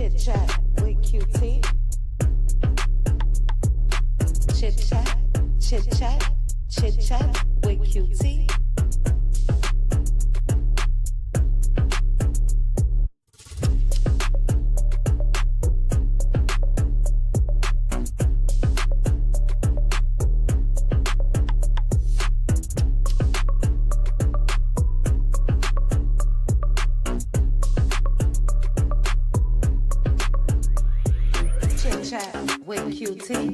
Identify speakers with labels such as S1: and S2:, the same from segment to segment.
S1: Chit chat with QT. Chit chat, chit chat, chit chat with QT. Chit chat with QT.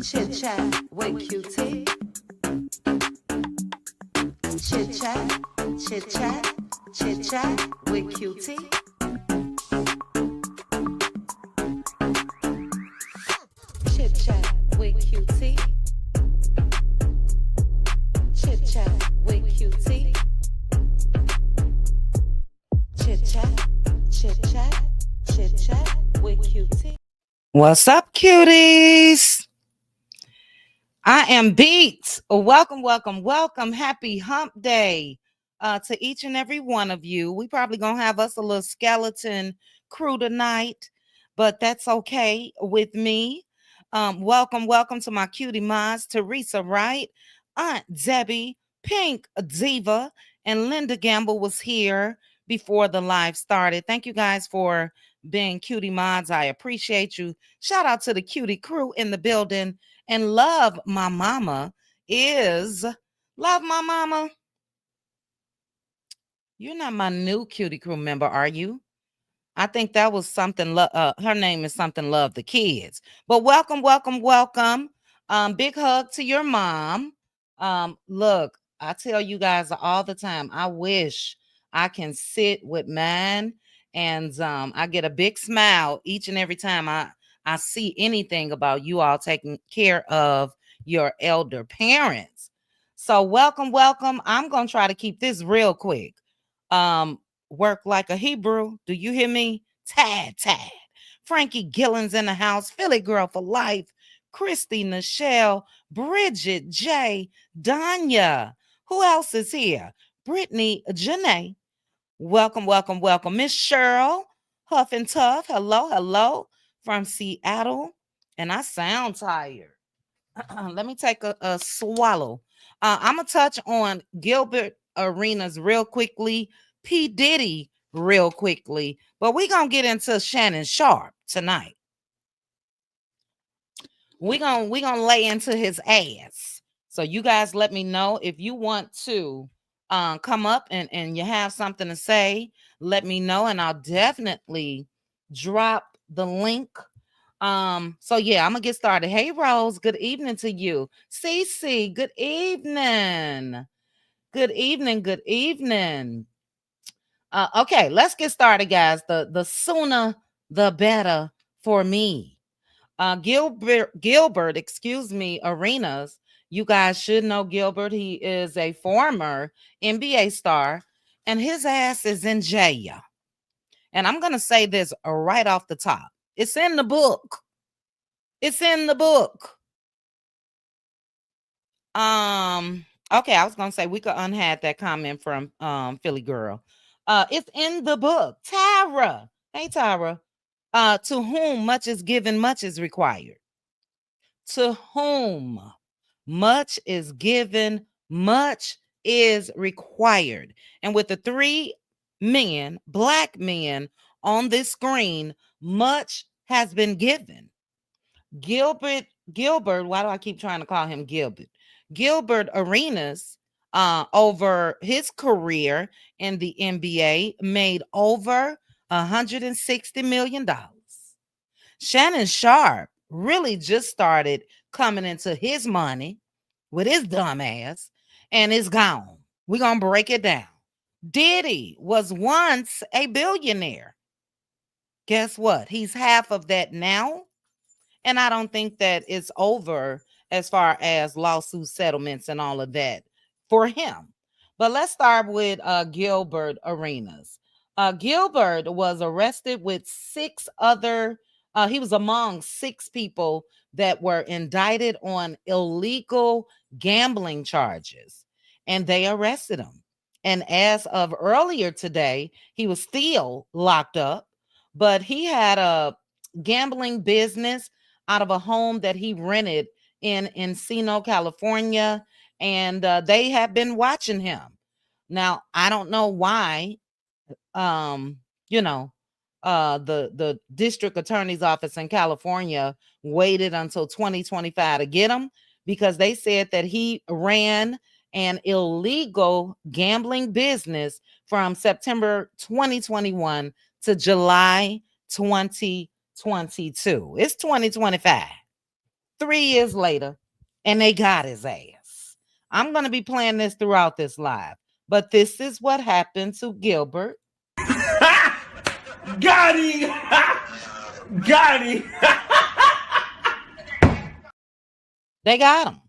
S1: Chit chat with QT. Chit chat, chit chat, chit chat with QT. Chit chat with QT. Chit chat with QT. Chit chat, chit chat, chit chat with QT. What's up, cuties? I am Beats. Welcome, welcome, welcome. Happy hump day to each and every one of you. We probably gonna have us a little skeleton crew tonight, but that's okay with me. Welcome, welcome to my cutie mods, Teresa Wright, Aunt Debbie, Pink Diva, and Linda Gamble was here before the live started. Thank you guys for being cutie mods. I appreciate you. Shout out to the cutie crew in the building. And Love My Mama is Love My Mama. You're not my new cutie crew member, are you? I think that was something. Her name is something. Love the Kids. But welcome, welcome, welcome. Big hug to your mom. Look, I tell you guys all the time. I wish I can sit with mine, and I get a big smile each and every time I see anything about you all taking care of your elder parents. So welcome, welcome. I'm gonna try to keep this real quick. Work like a Hebrew. Do you hear me? Tad. Frankie Gillens in the house. Philly girl for life. Christy, Nichelle, Bridget, Jay, Danya. Who else is here? Brittany, Janae. Welcome, welcome, welcome. Miss Cheryl, Huff and Tough. Hello, hello from Seattle. And I sound tired. Let me take a swallow. I'm going to touch on Gilbert Arenas real quickly, P. Diddy real quickly, but we're going to get into Shannon Sharpe tonight. We're gonna lay into his ass. So you guys let me know if you want to come up and you have something to say. Let me know, and I'll definitely drop the link. So yeah, I'm gonna get started. Hey Rose, good evening to you. Cece, good evening. Good evening, good evening. Okay, let's get started, guys. The sooner the better for me. Gilbert, excuse me, Arenas. You guys should know Gilbert. He is a former NBA star, and his ass is in jail. And I'm gonna say this right off the top. It's in the book. It's in the book. Okay, I was gonna say we could unhad that comment from Philly girl. It's in the book. Tara. Hey Tara. To whom much is given, much is required. To whom much is given, much is required. And with the three men, black men on this screen, much has been given. Gilbert, why do I keep trying to call him Gilbert? Gilbert Arenas, over his career in the NBA, made over $160 million. Shannon Sharpe really just started coming into his money with his dumb ass, and it's gone. We're going to break it down. Diddy was once a billionaire. Guess what? He's half of that now. And I don't think that it's over as far as lawsuit settlements and all of that for him. But let's start with Gilbert Arenas. Gilbert was arrested with six other, he was among six people that were indicted on illegal gambling charges. And they arrested him. And as of earlier today, he was still locked up, but he had a gambling business out of a home that he rented in Encino, California, and they have been watching him. Now, I don't know why um you know the district attorney's office in California waited until 2025 to get him, because they said that he ran an illegal gambling business from September 2021 to July 2022. It's 2025, 3 years later, and they got his ass. I'm going to be playing this throughout this live, but this is what happened to Gilbert.
S2: Got him! Got him!
S1: They got him.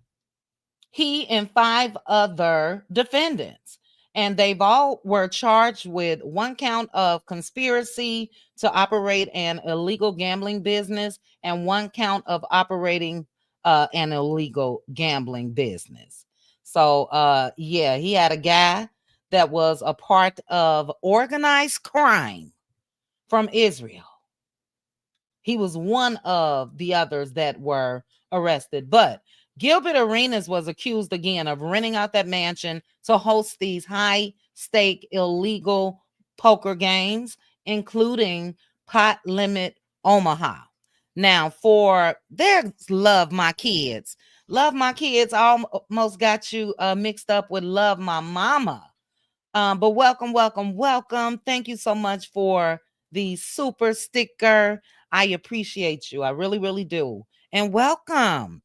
S1: He and 5 other defendants. And they've all were charged with 1 count of conspiracy to operate an illegal gambling business and 1 count of operating an illegal gambling business. So yeah, he had a guy that was a part of organized crime from Israel. He was one of the others that were arrested. But Gilbert Arenas was accused again of renting out that mansion to host these high stake illegal poker games, including Pot Limit Omaha. Now, for their Love My Kids. Love My Kids almost got you mixed up with Love My Mama. But welcome, welcome, welcome. Thank you so much for the super sticker. I appreciate you. I really, really do. And welcome.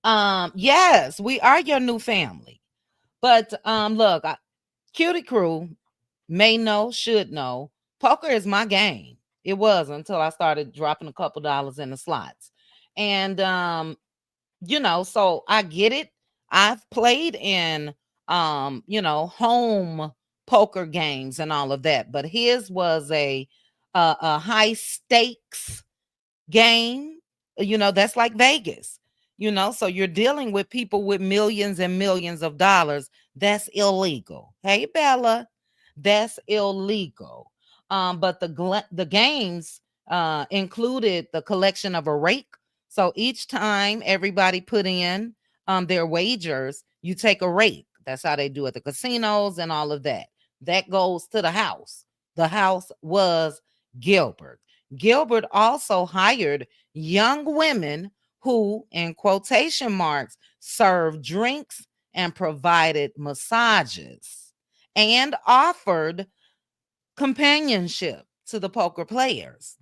S1: Yes, we are your new family. But look, Cutie Crew may know, should know, poker is my game. It was until I started dropping a couple dollars in the slots. And so I get it. I've played in home poker games and all of that, but his was a high stakes game. That's like Vegas. So you're dealing with people with millions and millions of dollars. That's illegal. Hey, Bella, that's illegal. But the games included the collection of a rake. So each time everybody put in their wagers, you take a rake. That's how they do it at the casinos and all of that. That goes to the house. The house was Gilbert. Gilbert also hired young women who, in quotation marks, served drinks and provided massages and offered companionship to the poker players.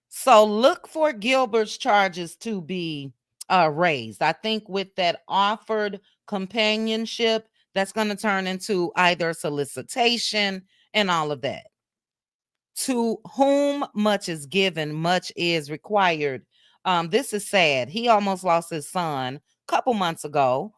S1: So look for Gilbert's charges to be raised. I think with that offered companionship, that's going to turn into either solicitation and all of that. To whom much is given, much is required. This is sad. He almost lost his son a couple months ago.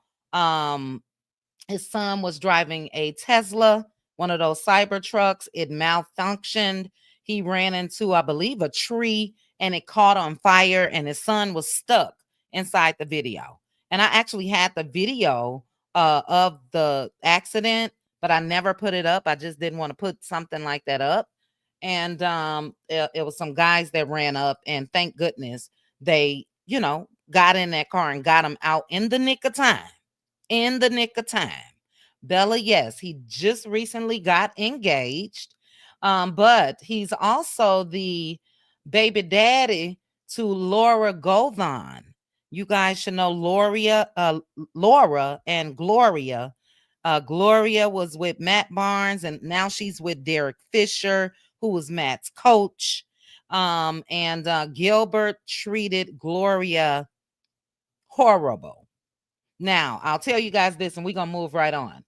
S1: His son was driving a Tesla, one of those cyber trucks. It malfunctioned. He ran into, I believe, a tree, and it caught on fire, and his son was stuck inside the video. And I actually had the video of the accident, but I never put it up. I just didn't want to put something like that up. And it was some guys that ran up, and thank goodness they, got in that car and got him out in the nick of time. In the nick of time. Bella, yes, he just recently got engaged, but he's also the baby daddy to Laura Govan. You guys should know Laura and Gloria. Gloria was with Matt Barnes, and now she's with Derek Fisher, who was Matt's coach. And Gilbert treated Gloria horrible. Now, I'll tell you guys this, and we're going to move right on.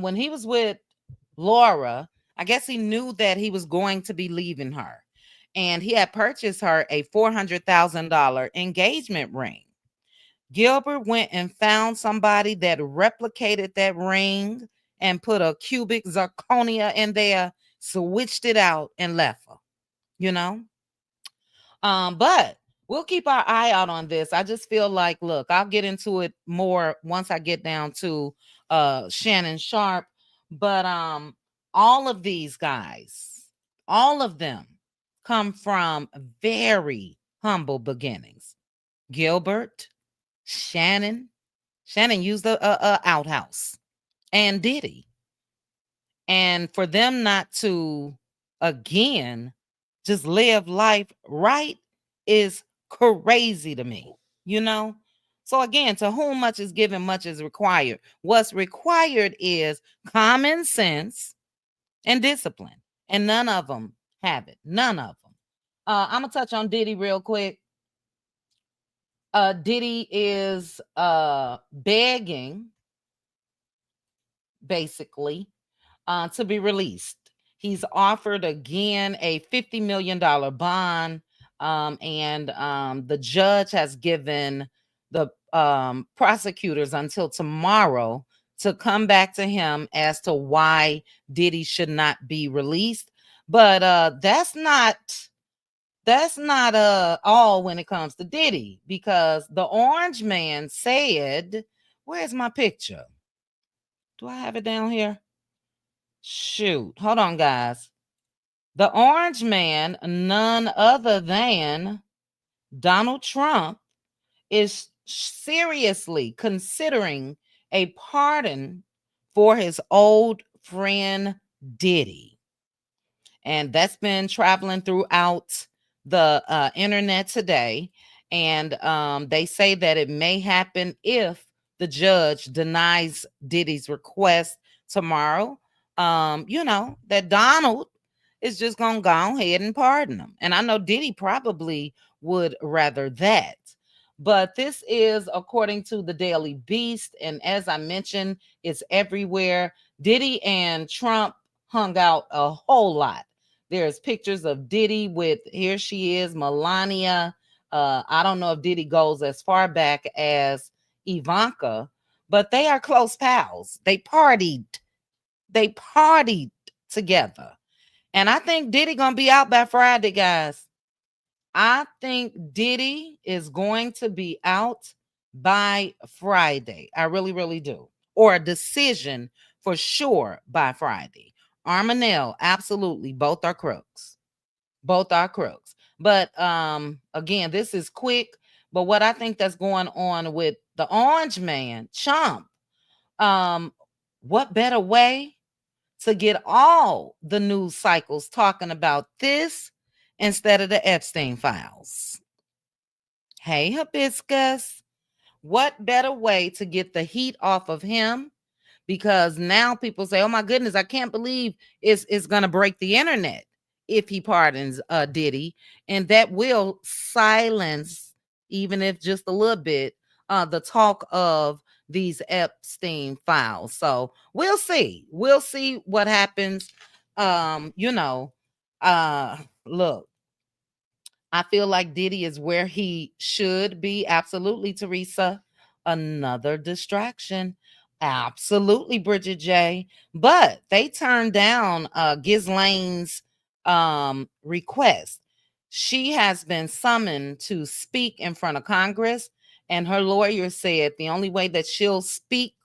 S1: When he was with Laura, I guess he knew that he was going to be leaving her. And he had purchased her a $400,000 engagement ring. Gilbert went and found somebody that replicated that ring and put a cubic zirconia in there, switched it out, and left her, But we'll keep our eye out on this. I just feel like, look, I'll get into it more once I get down to Shannon Sharpe. But all of these guys, all of them come from very humble beginnings. Gilbert, Shannon, Shannon used a outhouse, and Diddy. And for them not to again just live life right is crazy to me, you know? So again, to whom much is given, much is required. What's required is common sense and discipline. And none of them have it. None of them. I'm gonna touch on Diddy real quick. Diddy is begging basically to be released. He's offered again a $50 million bond, and the judge has given the prosecutors until tomorrow to come back to him as to why Diddy should not be released. But that's not all when it comes to Diddy, because the Orange Man said, "Where's my picture? Do I have it down here? Shoot, hold on, guys. The Orange Man, none other than Donald Trump, is seriously considering a pardon for his old friend Diddy. And that's been traveling throughout the internet today. And they say that it may happen if the judge denies Diddy's request tomorrow. That Donald is just gonna go ahead and pardon him. And I know Diddy probably would rather that. But this is according to the Daily Beast. And as I mentioned, it's everywhere. Diddy and Trump hung out a whole lot. There's pictures of Diddy with, here she is, Melania. I don't know if Diddy goes as far back as Ivanka, but they are close pals. They partied. They partied together. And I think Diddy gonna be out by Friday, guys. I think Diddy is going to be out by Friday. I really, really do. Or a decision for sure by Friday. Armanel, absolutely. Both are crooks. Both are crooks. But again, this is quick. But what I think that's going on with the Orange Man, Chump, um, what better way to get all the news cycles talking about this instead of the Epstein files? Hey, Hibiscus, what better way to get the heat off of him? Because now people say, oh my goodness, I can't believe it's going to break the internet if he pardons Diddy. And that will silence, even if just a little bit, the talk of these Epstein files. So we'll see. We'll see what happens. Look, I feel like Diddy is where he should be. Absolutely, Teresa. Another distraction. Absolutely, Bridget J. But they turned down Ghislaine's request. She has been summoned to speak in front of Congress, and her lawyer said the only way that she'll speak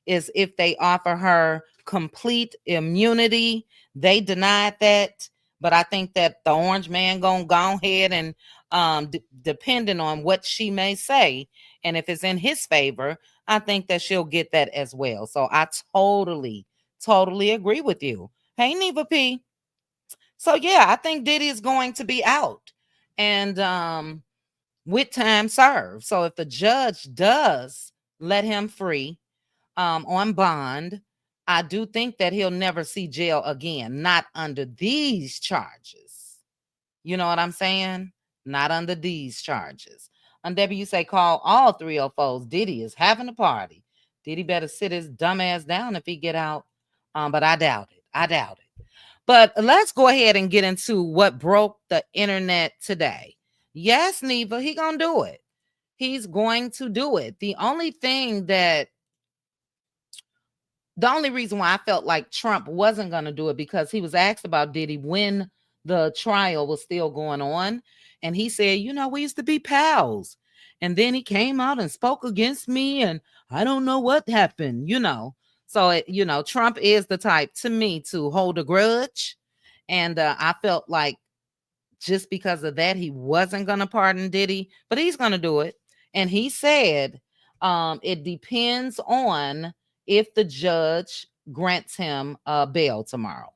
S1: is if they offer her complete immunity. They denied that, but I think that the Orange Man gonna go ahead and depending on what she may say, and if it's in his favor, I think that she'll get that as well. So I totally agree with you. Hey, Neva P. So yeah, I think Diddy is going to be out, and with time served. So if the judge does let him free on bond, I do think that he'll never see jail again, not under these charges. You know what I'm saying? Not under these charges. And Debbie, you say call all 304s. Diddy is having a party. Diddy better sit his dumb ass down if he get out. But I doubt it. I doubt it. But let's go ahead and get into what broke the internet today. Yes, Neva, he gonna do it. He's going to do it. The only reason why I felt like Trump wasn't going to do it, because he was asked about Diddy when the trial was still going on. And he said, we used to be pals. And then he came out and spoke against me. And I don't know what happened. So, Trump is the type to me to hold a grudge. And I felt like just because of that, he wasn't going to pardon Diddy, but he's going to do it. And he said it depends on if the judge grants him a bail tomorrow.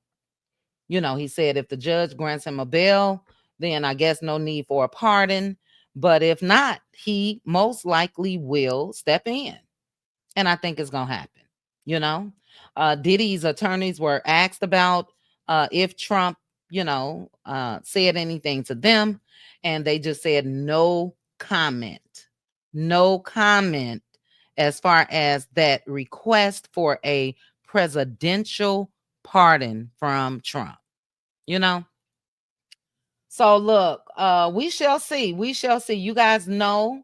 S1: He said if the judge grants him a bail, then I guess no need for a pardon. But if not, he most likely will step in. And I think it's going to happen. You know, Diddy's attorneys were asked about if Trump, said anything to them. And they just said no comment. No comment as far as that request for a presidential pardon from Trump. You know, so look, we shall see. We shall see. You guys know,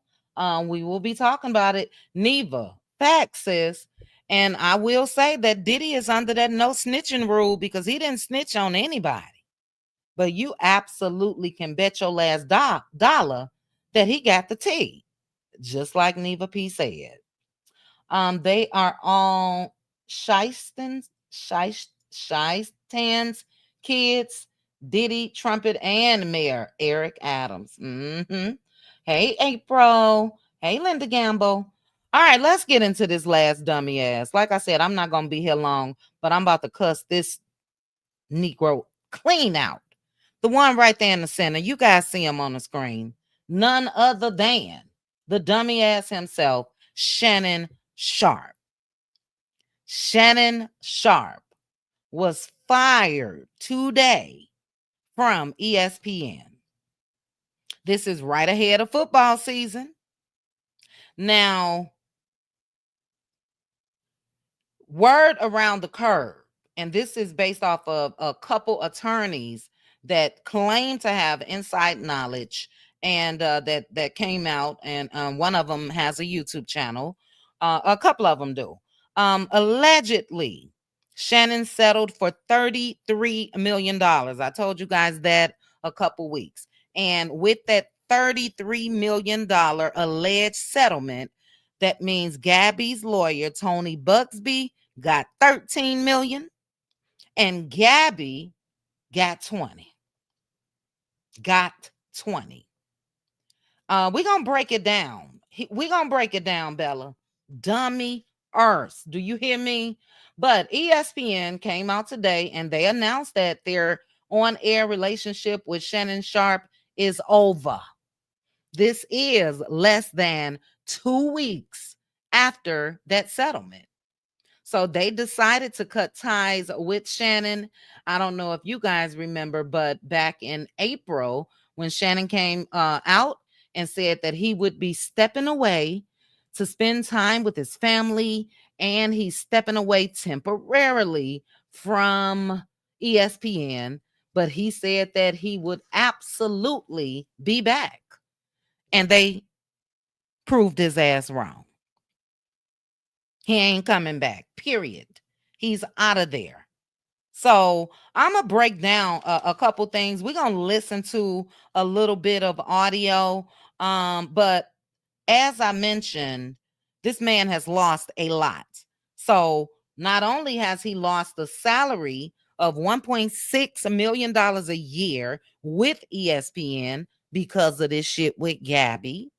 S1: we will be talking about it. Neva, facts, sis. And I will say that Diddy is under that no snitching rule because he didn't snitch on anybody. But you absolutely can bet your last dollar that he got the tea, just like Neva P said. They are all Shystans kids, Diddy, Trumpet, and Mayor Eric Adams. Hey, April. Hey, Linda Gamble. All right, let's get into this last dummy ass. Like I said, I'm not going to be here long, but I'm about to cuss this Negro clean out. The one right there in the center. You guys see him on the screen. None other than the dummy ass himself, Shannon Sharpe. Shannon Sharpe was fired today from ESPN. This is right ahead of football season. Now, word around the curve, and this is based off of a couple attorneys that claim to have inside knowledge, and that came out, and one of them has a YouTube channel. A couple of them do. Allegedly, Shannon settled for $33 million. I told you guys that a couple weeks. And with that $33 million alleged settlement, that means Gabby's lawyer, Tony Bugsby, got 13 million and Gabby got 20. Got 20. We're going to break it down. We're going to break it down, Bella. Dummy earth. Do you hear me? But ESPN came out today and they announced that their on-air relationship with Shannon Sharpe is over. This is less than 2 weeks after that settlement. So they decided to cut ties with Shannon. I don't know if you guys remember, but back in April, when Shannon came out and said that he would be stepping away to spend time with his family, and he's stepping away temporarily from ESPN, but he said that he would absolutely be back. And they proved his ass wrong. He ain't coming back, period. He's out of there. So I'm going to break down a couple things. We're going to listen to a little bit of audio. But as I mentioned, this man has lost a lot. So not only has he lost the salary of $1.6 million a year with ESPN because of this shit with Gabby,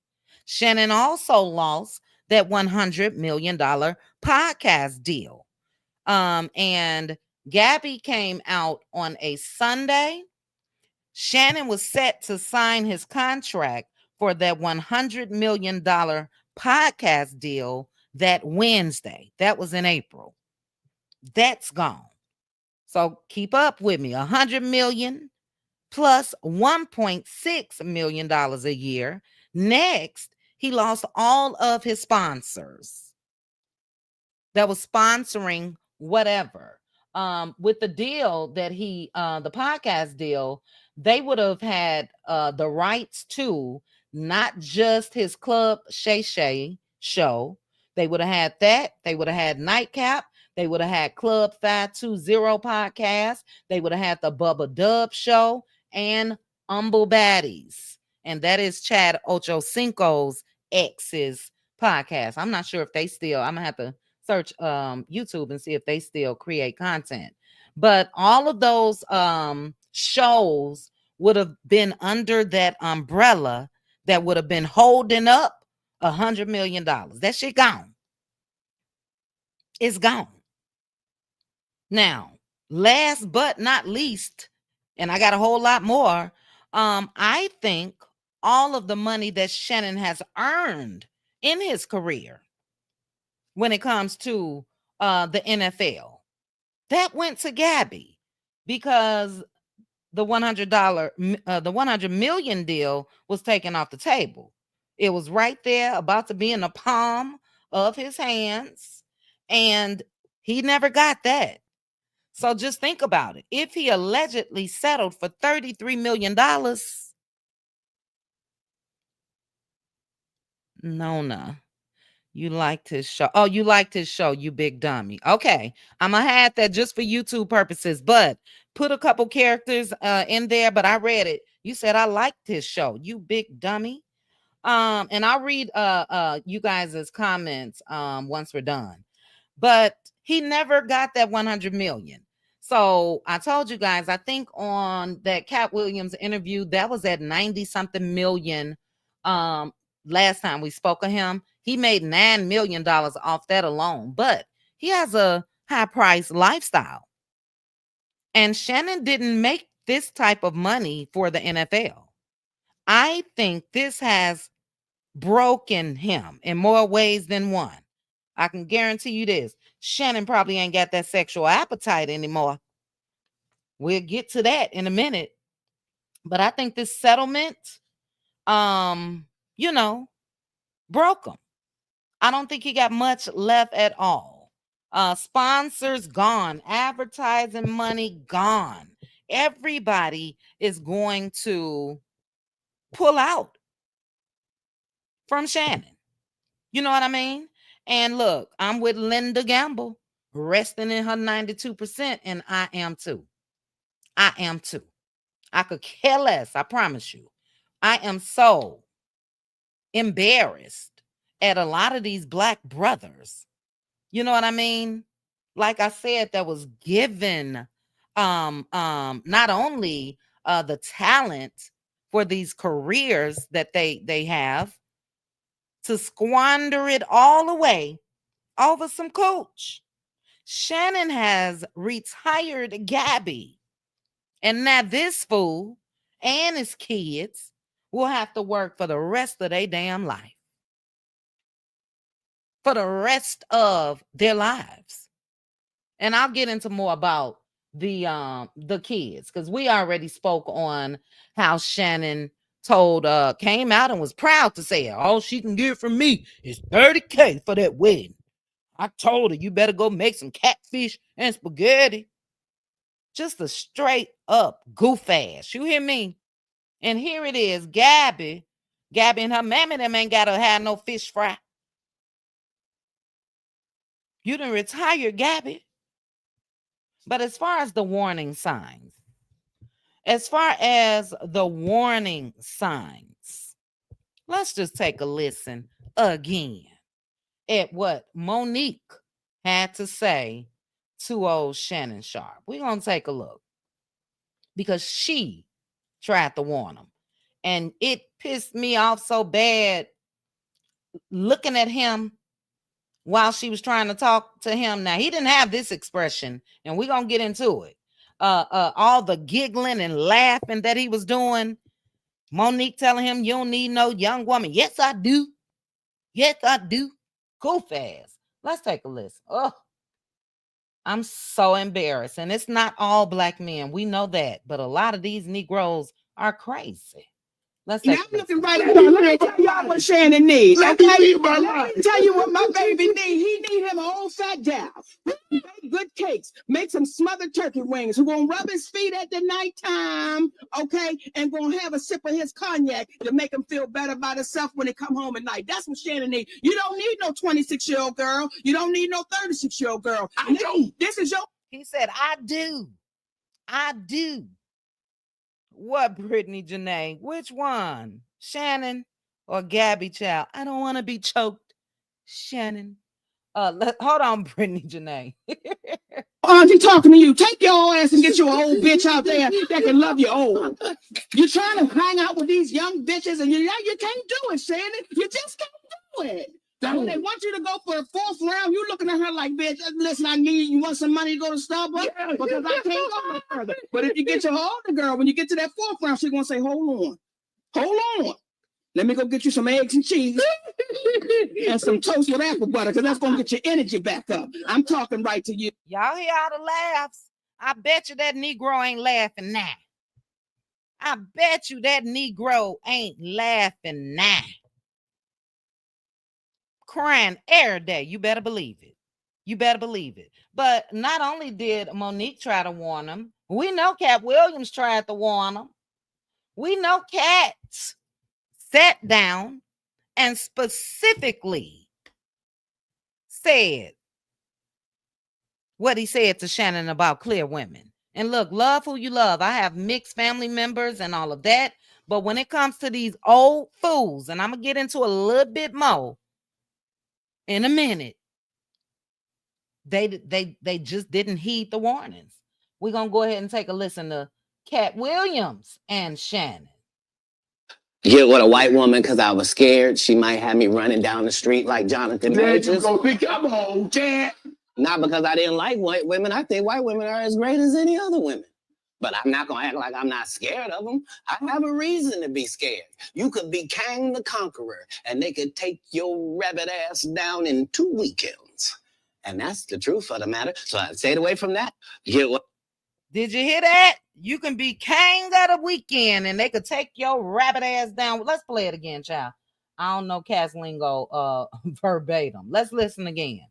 S1: Shannon also lost that $100 million podcast deal. And Gabby came out on a Sunday. Shannon was set to sign his contract for that $100 million podcast deal that Wednesday. That was in April. That's gone. So keep up with me. $100 million plus $1.6 million a year. Next, he lost all of his sponsors that was sponsoring whatever. With the deal that the podcast deal, they would have had the rights to not just his Club Shay Shay show. They would have had that. They would have had Nightcap. They would have had Club 520 podcast. They would have had the Bubba Dub show and Humble Baddies. And that is Chad Ochocinco's ex's podcast. I'm not sure if they still, I'm going to have to search YouTube and see if they still create content. But all of those shows would have been under that umbrella that would have been holding up $100 million. That shit gone. It's gone. Now, last but not least, and I got a whole lot more. I think all of the money that Shannon has earned in his career when it comes to the NFL, that went to Gabby, because the the 100 million deal was taken off the table. It was right there, about to be in the palm of his hands, and he never got that. So just think about it. If he allegedly settled for $33 million, Nona, you liked his show. Oh, you liked his show, you big dummy. Okay, I'm gonna have that just for YouTube purposes, but put a couple characters in there. But I read it. You said I liked his show, you big dummy. And I'll read you guys' comments once we're done. But he never got that 100 million. So I told you guys, I think on that Katt Williams interview, that was at 90 something million. Last time we spoke of him, he made $9 million off that alone. But he has a high price lifestyle. And Shannon didn't make this type of money for the NFL. I think this has broken him in more ways than one. I can guarantee you this. Shannon probably ain't got that sexual appetite anymore. We'll get to that in a minute. But I think this settlement, you know, broke him. I don't think he got much left at all. Sponsors gone, advertising money gone. Everybody is going to pull out from Shannon. You know what I mean? And look, I'm with Linda Gamble, resting in her 92%, and I am too. I am too. I could care less, I promise you. I am so embarrassed at a lot of these black brothers. You know what I mean? Like I said, that was given not only the talent for these careers that they have, to squander it all away over some coach. Shannon has retired Gabby, and now this fool and his kids will have to work for the rest of their damn life. For the rest of their lives. And I'll get into more about the kids, because we already spoke on how Shannon told came out and was proud to say, all she can get from me is $30K for that wedding. I told her, you better go make some catfish and spaghetti. Just a straight up goof ass. You hear me? And here it is, Gabby and her mammy them ain't gotta have no fish fry. You done retired Gabby. But as far as the warning signs, let's just take a listen again at what Monique had to say to old Shannon Sharpe. We're going to take a look, because she tried to warn him. And it pissed me off so bad looking at him while she was trying to talk to him. Now, he didn't have this expression, and we're going to get into it. All the giggling and laughing that he was doing. Monique telling him, you don't need no young woman. Yes, I do. Yes, I do. Go fast. Let's take a listen. Oh, I'm so embarrassed. And it's not all black men. We know that. But a lot of these Negroes are crazy. Let's take
S3: I'm looking right at y'all. Let me tell y'all what Shannon needs. Okay? Let me tell you what my baby needs. He need him an old fat gal. Bake good cakes. Make some smothered turkey wings. Who gonna rub his feet at the nighttime, okay? And gonna have a sip of his cognac to make him feel better about himself when he come home at night. That's what Shannon needs. You don't need no 26-year-old girl. You don't need no 36-year-old girl. I do. This is your...
S1: He said, I do. I do. What, Brittany Janae? Which one? Shannon or Gabby Child? I don't want to be choked. Shannon. Hold on, Brittany Janae.
S3: Auntie talking to you. Take your ass and get you an old bitch out there that can love you old. You're trying to hang out with these young bitches and you can't do it, Shannon. You just can't do it. When they want you to go for the fourth round, you looking at her like, bitch, listen, you want some money to go to Starbucks? Yeah, because I can't go no further. But if you get your older girl, when you get to that fourth round, she's going to say, hold on. Let me go get you some eggs and cheese and some toast with apple butter, because that's going to get your energy back up. I'm talking right to you.
S1: Y'all hear all the laughs? I bet you that Negro ain't laughing now. I bet you that Negro ain't laughing now. Crying every day. You better believe it. You better believe it. But not only did Monique try to warn him, we know Katt Williams tried to warn him. We know Katt sat down and specifically said what he said to Shannon about clear women. And look, love who you love. I have mixed family members and all of that. But when it comes to these old fools, and I'm going to get into a little bit more in a minute, they just didn't heed the warnings. We're going to go ahead and take a listen to Katt Williams and Shannon.
S4: Get with a white woman because I was scared she might have me running down the street like Jonathan Majors.
S2: Go pick up home, Chad.
S4: Not because I didn't like white women. I think white women are as great as any other women. But I'm not going to act like I'm not scared of them. I have a reason to be scared. You could be Kang the Conqueror, and they could take your rabbit ass down in 2 weekends. And that's the truth of the matter. So I stayed away from that.
S1: Did you hear that? You can be Kang of the weekend and they could take your rabbit ass down. Let's play it again, child. I don't know Cass lingo verbatim. Let's listen again.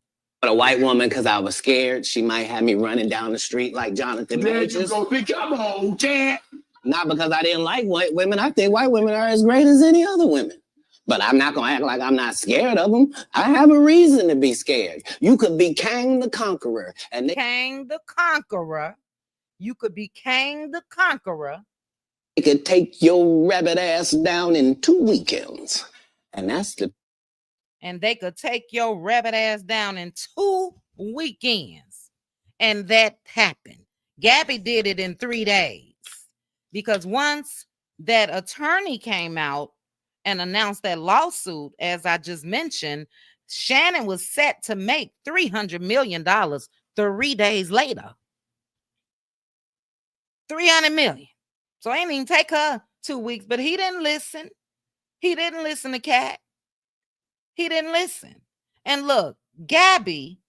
S4: But a white woman because I was scared she might have me running down the street like Jonathan Majors.
S2: Go pick up home, Chad.
S4: Not because I didn't like white women. I think white women are as great as any other women. But I'm not going to act like I'm not scared of them. I have a reason to be scared. You could be Kang the Conqueror. And
S1: Kang the Conqueror. You could be Kang the Conqueror.
S4: They could take your rabbit ass down in 2 weekends. And that's the...
S1: And they could take your rabbit ass down in 2 weekends. And that happened. Gabby did it in 3 days. Because once that attorney came out and announced that lawsuit, as I just mentioned, Shannon was set to make $300 million 3 days later. 300 million. So it ain't even take her 2 weeks, but he didn't listen. He didn't listen to Katt. He didn't listen. And look, Gabby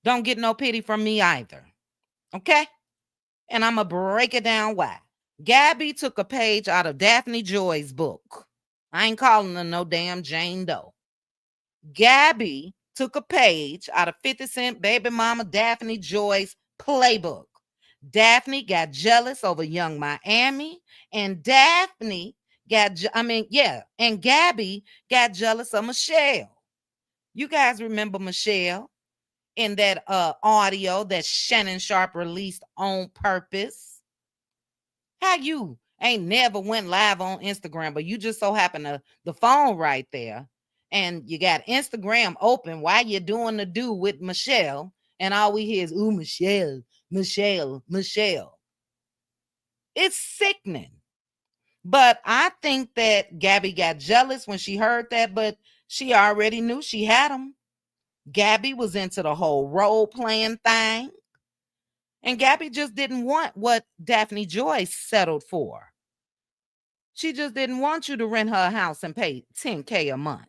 S1: don't get no pity from me either. Okay? And I'm going to break it down why. Gabby took a page out of Daphne Joy's book. I ain't calling her no damn Jane Doe. Gabby took a page out of 50 Cent baby mama Daphne Joy's playbook. Daphne got jealous over Young Miami, and Gabby got jealous of Michelle. You guys remember Michelle in that audio that Shannon Sharpe released on purpose? How you ain't never went live on Instagram, but you just so happen to the phone right there, and you got Instagram open while you're doing the do with Michelle, and all we hear is, ooh, Michelle. Michelle. It's sickening. But I think that Gabby got jealous when she heard that, but she already knew she had him. Gabby was into the whole role-playing thing. And Gabby just didn't want what Daphne Joy settled for. She just didn't want you to rent her a house and pay $10K a month.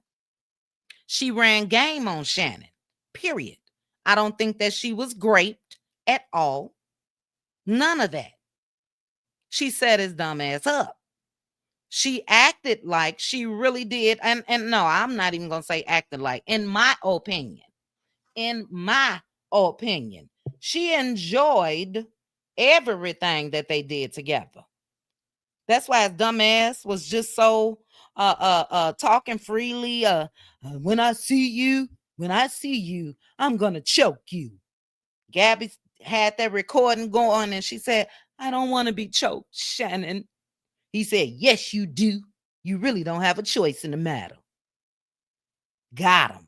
S1: She ran game on Shannon, period. I don't think that she was great at all. None of that. She set his dumb ass up. She acted like she really did. And no, I'm not even going to say acted like. In my opinion, she enjoyed everything that they did together. That's why his dumb ass was just so talking freely. When I see you, I'm going to choke you. Gabby had that recording going and she said, I don't want to be choked, Shannon. He said, yes, you do. You really don't have a choice in the matter. Got him.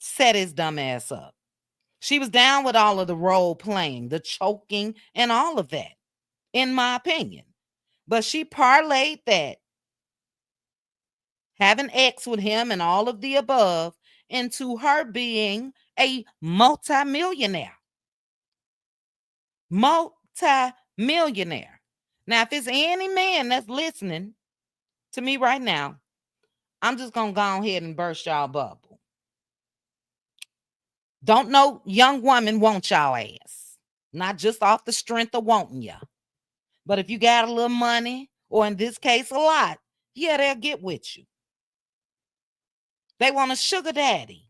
S1: set his dumb ass up. She was down with all of the role playing, the choking, and all of that, in my opinion. But she parlayed that, having X with him and all of the above, into her being a multimillionaire. Multi-millionaire. Now, if it's any man that's listening to me right now, I'm just going to go ahead and burst y'all bubble. Don't no young woman want y'all ass. Not just off the strength of wanting ya. But if you got a little money, or in this case, a lot, yeah, they'll get with you. They want a sugar daddy.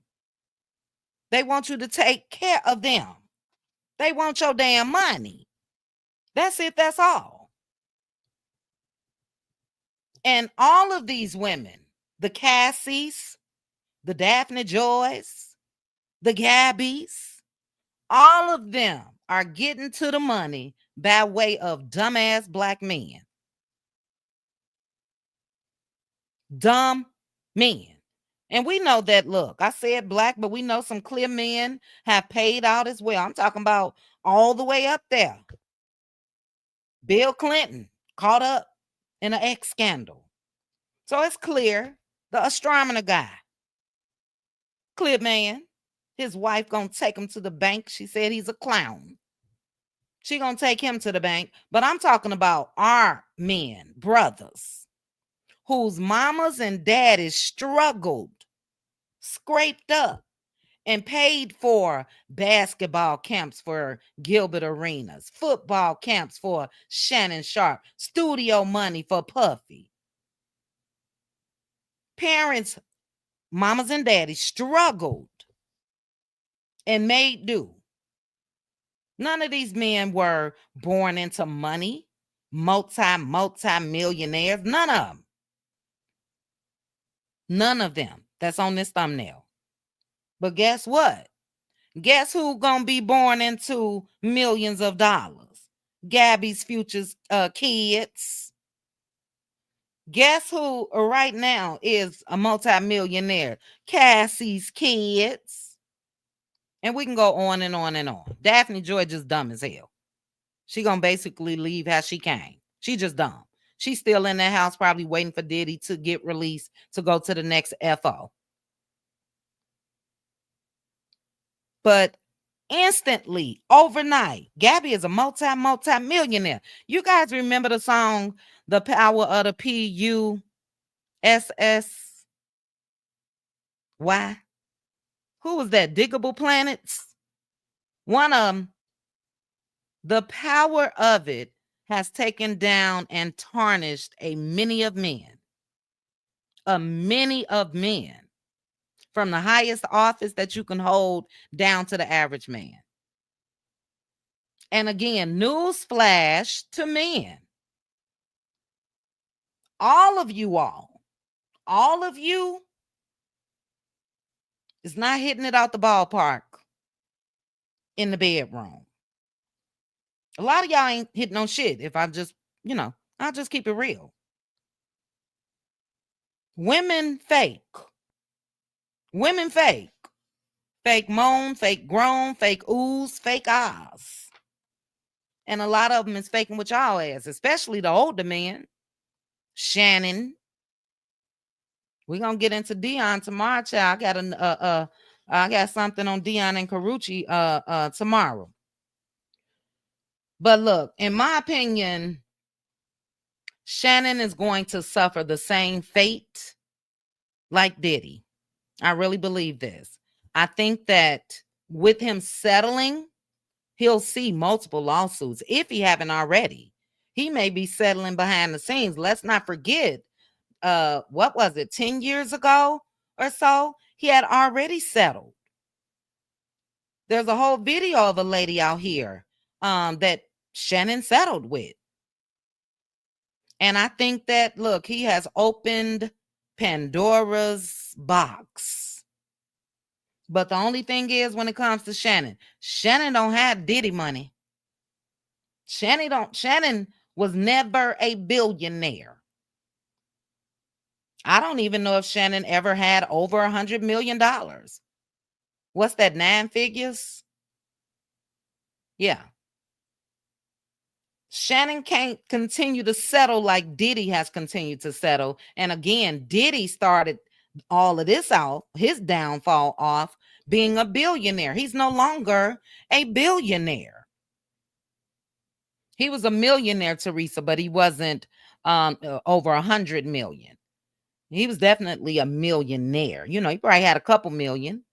S1: They want you to take care of them. They want your damn money. That's it. That's all. And all of these women, the Cassies, the Daphne Joys, the Gabbies, all of them are getting to the money by way of dumbass black men. Dumb men. And we know that, look, I said black, but we know some clear men have paid out as well. I'm talking about all the way up there. Bill Clinton caught up in an X scandal. So it's clear the astronomer guy, clear man, his wife gonna take him to the bank. She said he's a clown. She gonna take him to the bank. But I'm talking about our men, brothers, whose mamas and daddies struggled, scraped up, and paid for basketball camps for Gilbert Arenas, football camps for Shannon Sharpe, studio money for Puffy. Parents, mamas and daddies struggled and made do. None of these men were born into money, multi-millionaires. None of them. None of them that's on this thumbnail. But guess what? Guess who gonna be born into millions of dollars? Gabby's future's kids. Guess who right now is a multimillionaire? Cassie's kids. And we can go on and on and on. Daphne Joy just dumb as hell. She gonna basically leave how she came. She just dumb. She's still in that house probably waiting for Diddy to get released to go to the next FO. But instantly, overnight, Gabby is a multi-millionaire. You guys remember the song, The Power of the P-U-S-S-Y? Who was that? Diggable Planets? One of them. The power of it has taken down and tarnished a many of men. A many of men. From the highest office that you can hold down to the average man. And again, newsflash to men. All of you is not hitting it out the ballpark in the bedroom. A lot of y'all ain't hitting on shit. If I just, I'll just keep it real. Women fake. Women fake. Fake moan, fake groan, fake oohs, fake ahs. And a lot of them is faking with y'all ass, especially the older men. Shannon. We're gonna get into Dion tomorrow, child. I got something on Dion and Carucci tomorrow. But look, in my opinion, Shannon is going to suffer the same fate like Diddy. I really believe this. I think that with him settling, he'll see multiple lawsuits if he haven't already. He may be settling behind the scenes. Let's not forget, what was it, 10 years ago or so? He had already settled. There's a whole video of a lady out here that Shannon settled with. And I think that, look, he has opened Pandora's box. But the only thing is, when it comes to Shannon don't have Diddy money. Shannon was never a billionaire. I don't even know if Shannon ever had over $100 million. What's that, 9 figures? Yeah. Shannon can't continue to settle like Diddy has continued to settle. And again, Diddy started all of this out, his downfall off being a billionaire. He's no longer a billionaire. He was a millionaire, Teresa, but he wasn't over 100 million. He was definitely a millionaire. You know, he probably had a couple million.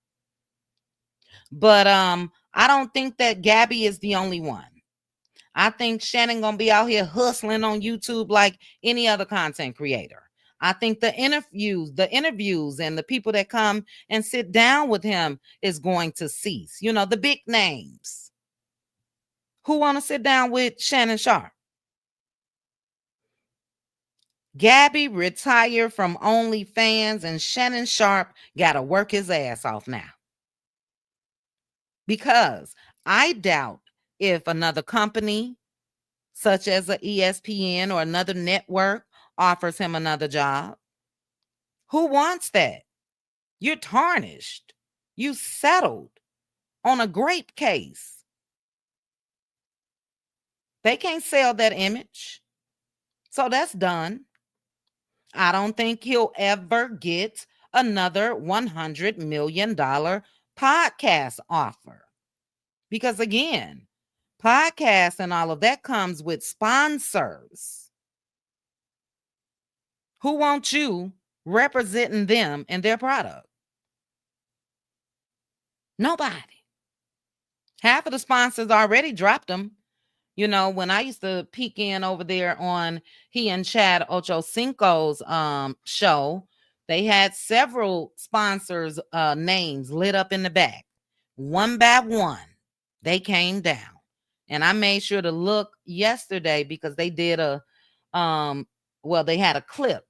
S1: But I don't think that Gabby is the only one. I think Shannon gonna be out here hustling on YouTube like any other content creator. I think the interviews and the people that come and sit down with him is going to cease. You know, the big names. Who want to sit down with Shannon Sharpe? Gabby retired from OnlyFans and Shannon Sharpe got to work his ass off now. Because I doubt if another company such as a ESPN or another network offers him another job. Who wants that? You're tarnished. You settled on a grape case. They can't sell that image. So that's done. I don't think he'll ever get another $100 million podcast offer. Because again, podcasts and all of that comes with sponsors who want you representing them and their product. Nobody. Half of the sponsors already dropped them. You know, when I used to peek in over there on he and Chad Ochocinco's show, they had several sponsors' names lit up in the back. One by one, they came down. And I made sure to look yesterday because they did they had a clip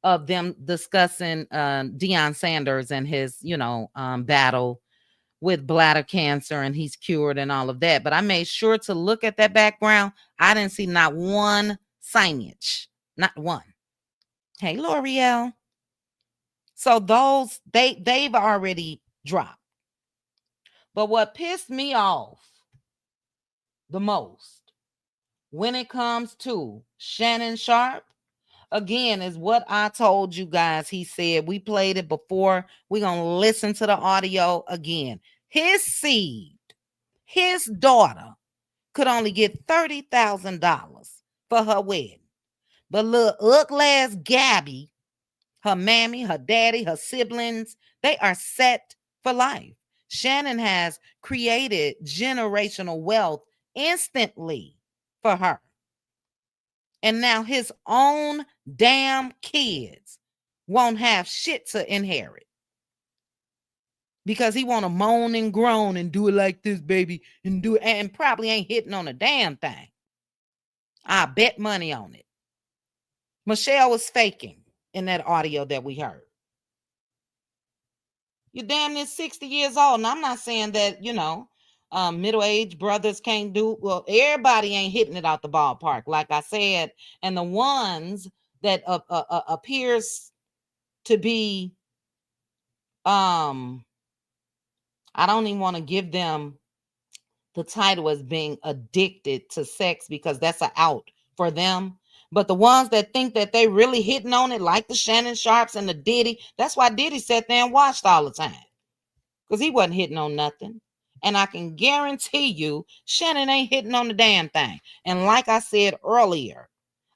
S1: of them discussing Deion Sanders and his, battle with bladder cancer, and he's cured and all of that. But I made sure to look at that background. I didn't see not one signage, not one. Hey, L'Oreal. So those, they've already dropped. But what pissed me off the most when it comes to Shannon Sharpe, again, is what I told you guys. He said, we played it before. We're going to listen to the audio again. His seed, his daughter, could only get $30,000 for her wedding. But little ugly ass Gabby, her mammy, her daddy, her siblings, they are set for life. Shannon has created generational wealth instantly for her. And now his own damn kids won't have shit to inherit. Because he want to moan and groan and do it like this, baby, and do it, and probably ain't hitting on a damn thing. I bet money on it. Michelle was faking in that audio that we heard. You're damn near 60 years old. And I'm not saying that, middle-aged brothers can't do, well, everybody ain't hitting it out the ballpark, like I said. And the ones that appears to be, I don't even want to give them the title as being addicted to sex because that's an out for them. But the ones that think that they really hitting on it, like the Shannon Sharpes and the Diddy, that's why Diddy sat there and watched all the time. Because he wasn't hitting on nothing. And I can guarantee you, Shannon ain't hitting on the damn thing. And like I said earlier,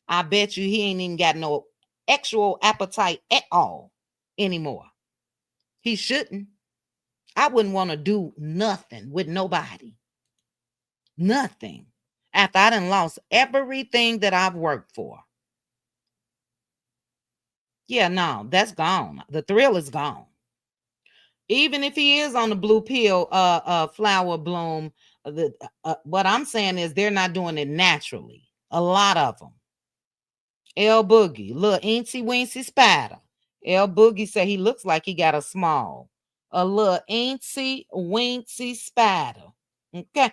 S1: I bet you he ain't even got no actual appetite at all anymore. He shouldn't. I wouldn't want to do nothing with nobody. Nothing. After I done lost everything that I've worked for. Yeah, no, that's gone. The thrill is gone. Even if he is on the blue pill, flower bloom, what I'm saying is they're not doing it naturally. A lot of them. L Boogie, little eensy weensy spider. L Boogie say he looks like he got a little eensy weensy spider. Okay.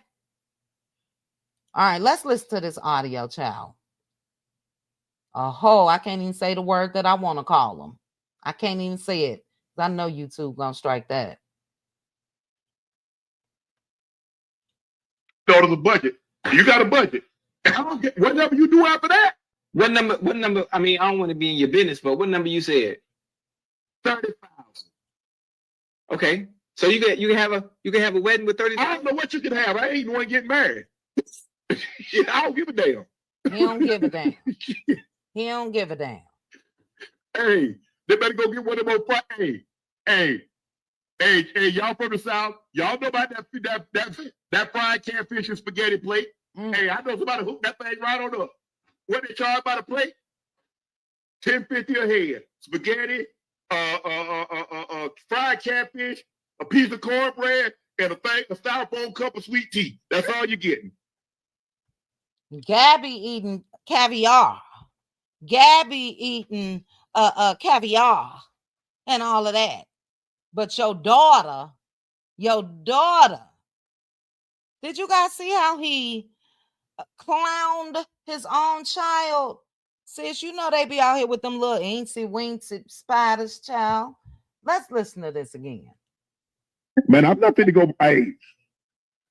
S1: All right, let's listen to this audio, child. I can't even say the word that I want to call them. I can't even say it. I know YouTube gonna strike that.
S2: daughter's a budget. You got a budget. I don't get whatever you do after that.
S5: What number? I mean, I don't want to be in your business, but what number you said?
S2: 30,000.
S5: Okay. So you can have a wedding with 30,000?
S2: I don't know what you can have. I ain't want to get married. Shit, I don't give a damn.
S1: He don't give a damn. He don't give a damn.
S2: Hey, they better go get one of them. Hey, y'all from the South, y'all know about that fried catfish and spaghetti plate. Hey, I know somebody hooked that thing right on up. What they charge by the plate? $10.50 a head. Spaghetti, fried catfish, a piece of cornbread, and a styrofoam cup of sweet tea. That's all you're getting.
S1: Gabby eating caviar. Gabby eating caviar and all of that. But your daughter, did you guys see how he clowned his own child? Sis, you know they be out here with them little incy wincy spiders, child. Let's listen to this again.
S2: Man, I'm not finna go. Hey,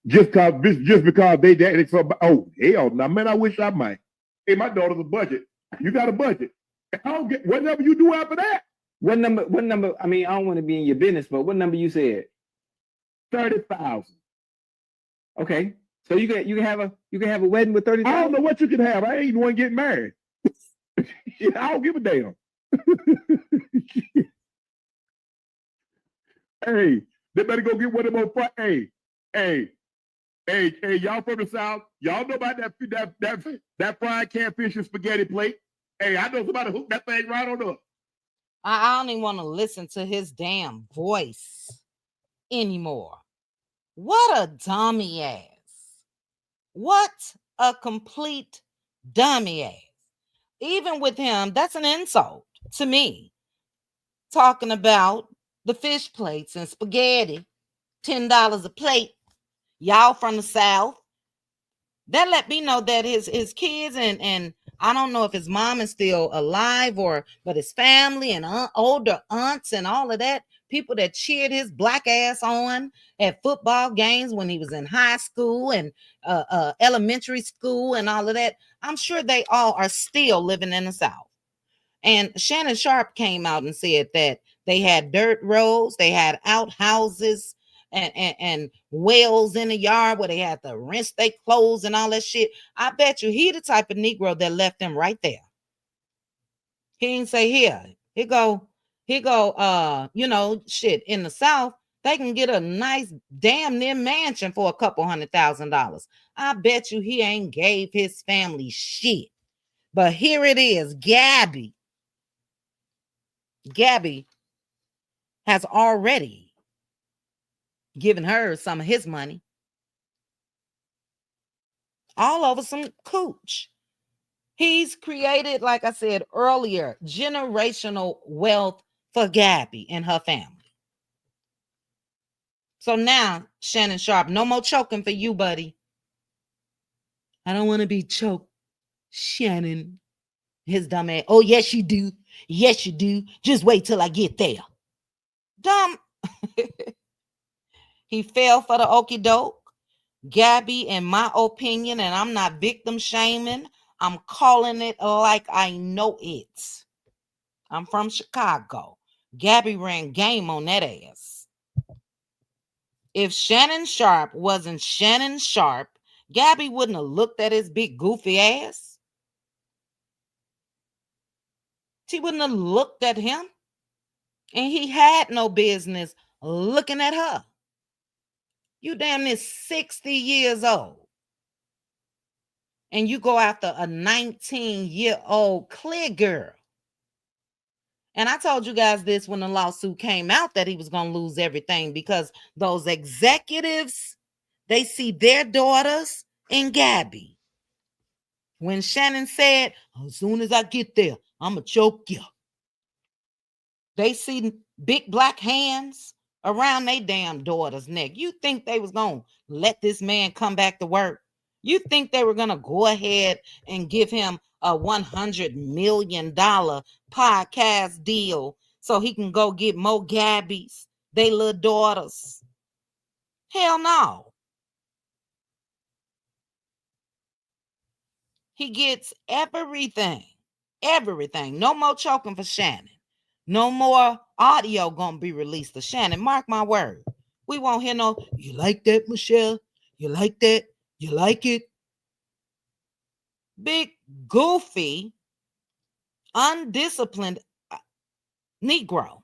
S2: just because they daddy so. Oh hell, no, man. I wish I might. Hey, my daughter's a budget. You got a budget. I don't get whatever you do after that.
S5: What number? I mean, I don't want to be in your business, but what number you said?
S2: 30,000.
S5: Okay. So you can have a wedding with 30,000?
S2: I don't know what you can have. I ain't want to get married. Shit, I don't give a damn. Hey, they better go get one of them. Hey, y'all from the South, y'all know about that fried catfish and spaghetti plate. Hey, I know somebody hooked that thing right on up.
S1: I don't even want to listen to his damn voice anymore. What a dummy ass. What a complete dummy ass. Even with him, that's an insult to me. Talking about the fish plates and spaghetti, $10 a plate. Y'all from the South. That let me know that his kids and I don't know if his mom is still alive but his family and older aunts and all of that, people that cheered his black ass on at football games when he was in high school and elementary school and all of that. I'm sure they all are still living in the South. And Shannon Sharpe came out and said that they had dirt roads, they had outhouses and wells in the yard where they had to rinse their clothes and all that shit. I bet you he the type of Negro that left them right there. He didn't say here go, shit in the South, they can get a nice damn near mansion for a couple $100,000. I bet you he ain't gave his family shit. But here it is, Gabby has already given her some of his money. All over some cooch. He's created, like I said earlier, generational wealth for Gabby and her family. So now, Shannon Sharpe, no more choking for you, buddy. I don't want to be choked, Shannon. His dumb ass. Oh, yes, you do. Yes, you do. Just wait till I get there. Dumb. He fell for the okie doke. Gabby, in my opinion, and I'm not victim shaming, I'm calling it like I know it. I'm from Chicago. Gabby ran game on that ass. If Shannon Sharpe wasn't Shannon Sharpe, Gabby wouldn't have looked at his big goofy ass. She wouldn't have looked at him. And he had no business looking at her. You damn near 60 years old. And you go after a 19-year-old clear girl. And I told you guys this when the lawsuit came out that he was going to lose everything because those executives, they see their daughters in Gabby. When Shannon said, as soon as I get there, I'm going to choke you. They see big black hands around their damn daughter's neck. You think they was going to let this man come back to work? You think they were going to go ahead and give him a $100 million podcast deal so he can go get more Gabbies, they little daughters? Hell no. He gets everything. Everything. No more choking for Shannon. No more audio gonna be released to Shannon. Mark my word. We won't hear no, you like that, Michelle? You like that? You like it? Big, goofy, undisciplined Negro.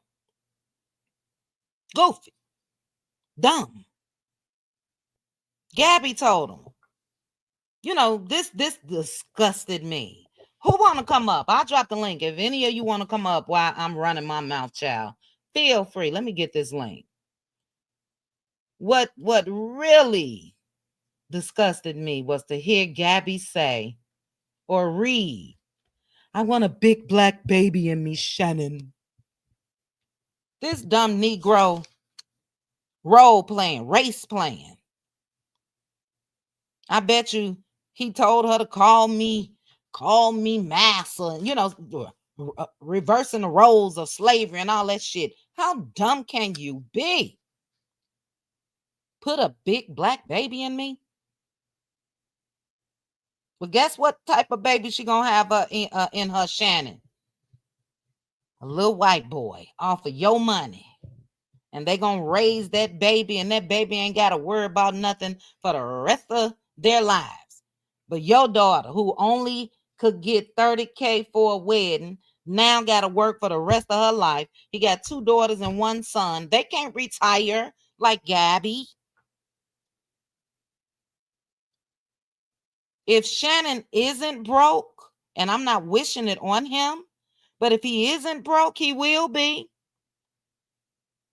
S1: Goofy. Dumb. Gabby told him, you know, this disgusted me. Who want to come up? I'll drop the link. If any of you want to come up while I'm running my mouth, child, feel free. Let me get this link. What really disgusted me was to hear Gabby say or read, I want a big black baby in me, Shannon. This dumb Negro role playing, race playing. I bet you he told her to call me massa, you know, reversing the roles of slavery and all that shit. How dumb can you be? Put a big black baby in me? Well, guess what type of baby she gonna have in her, Shannon? A little white boy off of your money. And they gonna raise that baby, and that baby ain't gotta worry about nothing for the rest of their lives. But your daughter, who only could get $30K for a wedding, now gotta work for the rest of her life. He got 2 daughters and 1 son. They can't retire like Gabby. If Shannon isn't broke, and I'm not wishing it on him, but if he isn't broke, he will be.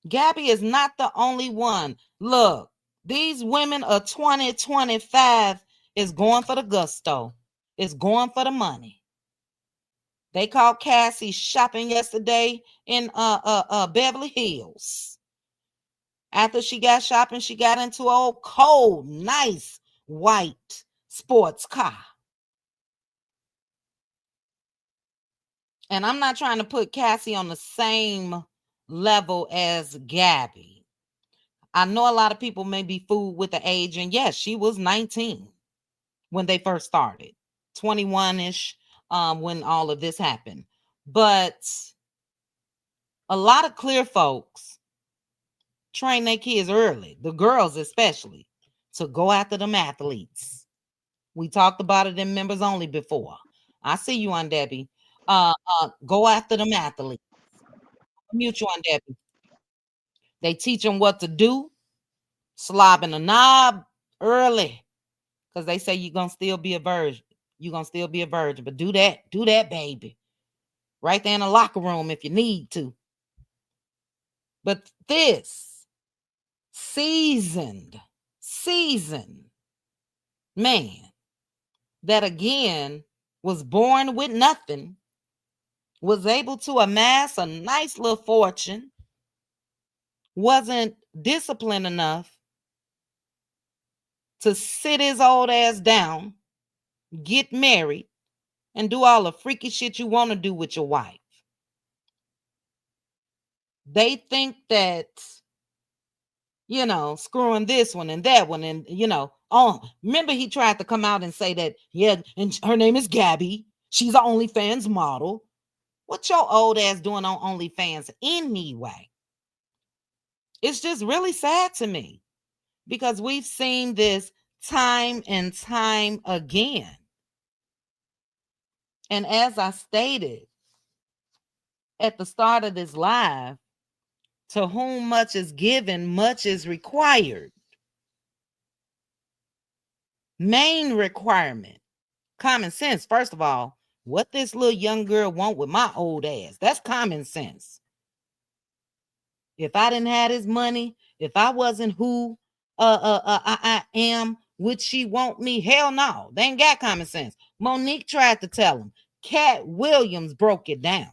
S1: Gabby is not the only one. Look, these women of 2025 is going for the gusto. It's going for the money. They called Cassie shopping yesterday in Beverly Hills. After she got shopping, she got into an old cold, nice white sports car. And I'm not trying to put Cassie on the same level as Gabby. I know a lot of people may be fooled with the age, and yes, she was 19 when they first started, 21-ish when all of this happened. But a lot of clear folks train their kids early, the girls especially, to go after them athletes. We talked about it in members only before. I see you on Debbie. Go after them athletes. Mute you on Debbie. They teach them what to do, slobbing a knob early, because they say you're gonna still be a virgin. You're gonna still be a virgin, but do that, baby. Right there in the locker room if you need to. But this seasoned man that again was born with nothing, was able to amass a nice little fortune, wasn't disciplined enough to sit his old ass down, get married, and do all the freaky shit you want to do with your wife. They think that, you know, screwing this one and that one, and, you know, remember he tried to come out and say that, yeah, and her name is Gabby. She's an OnlyFans model. What your old ass doing on OnlyFans anyway? It's just really sad to me because we've seen this time and time again. And as I stated at the start of this live, to whom much is given, much is required. Main requirement, common sense. First of all, what this little young girl want with my old ass, that's common sense. If I didn't have his money, if I wasn't who I am, would she want me? Hell no, they ain't got common sense. Monique tried to tell him. Katt Williams broke it down.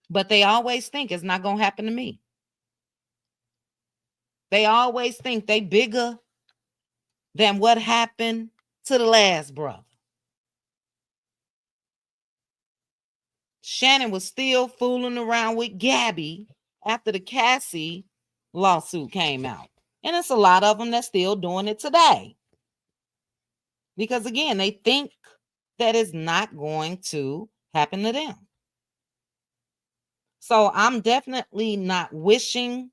S1: But they always think it's not going to happen to me. They always think they bigger than what happened to the last brother. Shannon was still fooling around with Gabby after the Cassie lawsuit came out. And it's a lot of them that's still doing it today. Because again, they think that is not going to happen to them. So I'm definitely not wishing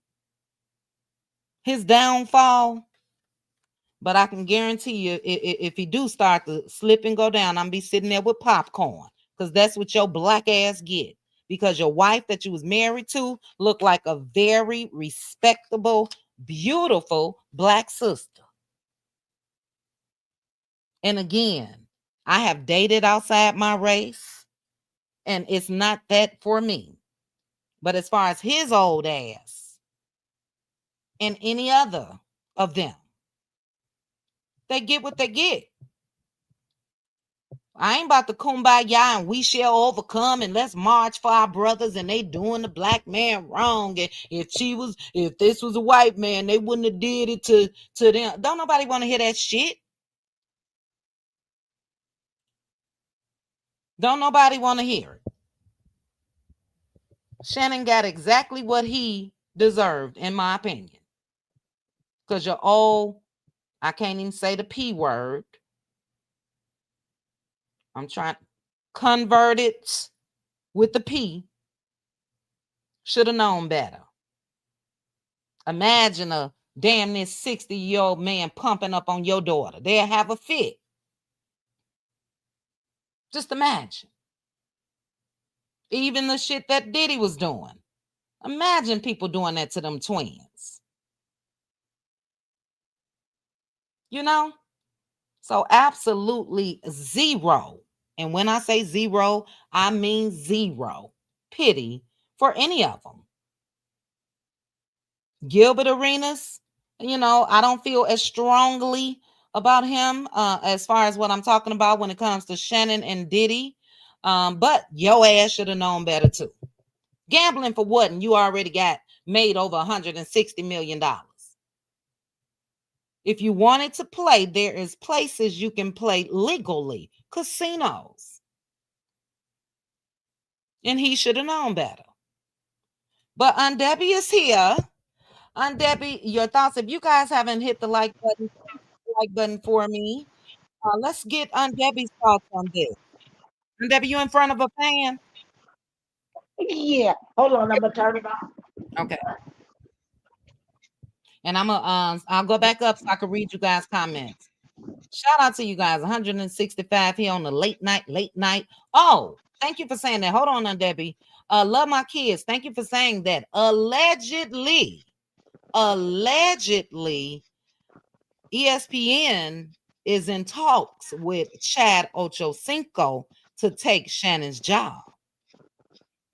S1: his downfall, but I can guarantee you, if he do start to slip and go down, I'm be sitting there with popcorn, because that's what your black ass get. Because your wife that you was married to looked like a very respectable, beautiful black sister. And again, I have dated outside my race, and it's not that for me. But as far as his old ass and any other of them, they get what they get. I ain't about to kumbaya and we shall overcome and let's march for our brothers and they doing the black man wrong. And if this was a white man, they wouldn't have did it to them. Don't nobody want to hear that shit. Don't nobody want to hear it. Shannon got exactly what he deserved, in my opinion. Because you're old. I can't even say the P word. I'm trying to convert it with the P. Should have known better. Imagine a damn near 60-year-old man pumping up on your daughter. They'll have a fit. Just imagine. Even the shit that Diddy was doing. Imagine people doing that to them twins. You know? So absolutely zero. And when I say zero, I mean zero pity for any of them. Gilbert Arenas, I don't feel as strongly about him as far as what I'm talking about when it comes to Shannon and Diddy. But your ass should have known better too. Gambling for what? And you already got made over $160 million. If you wanted to play, there is places you can play legally, casinos. And he should have known better. But Debbie is here. Debbie, your thoughts? If you guys haven't hit the like button for me, let's get Debbie's thoughts on this. Debbie, you in front of a fan?
S6: Yeah. Hold on, I'm gonna turn it off.
S1: Okay. And I'll go back up so I can read you guys' comments. Shout out to you guys. 165 here on the late night. Oh, thank you for saying that. Hold on, Debbie. Love my kids. Thank you for saying that. Allegedly, ESPN is in talks with Chad Ochocinco to take Shannon's job.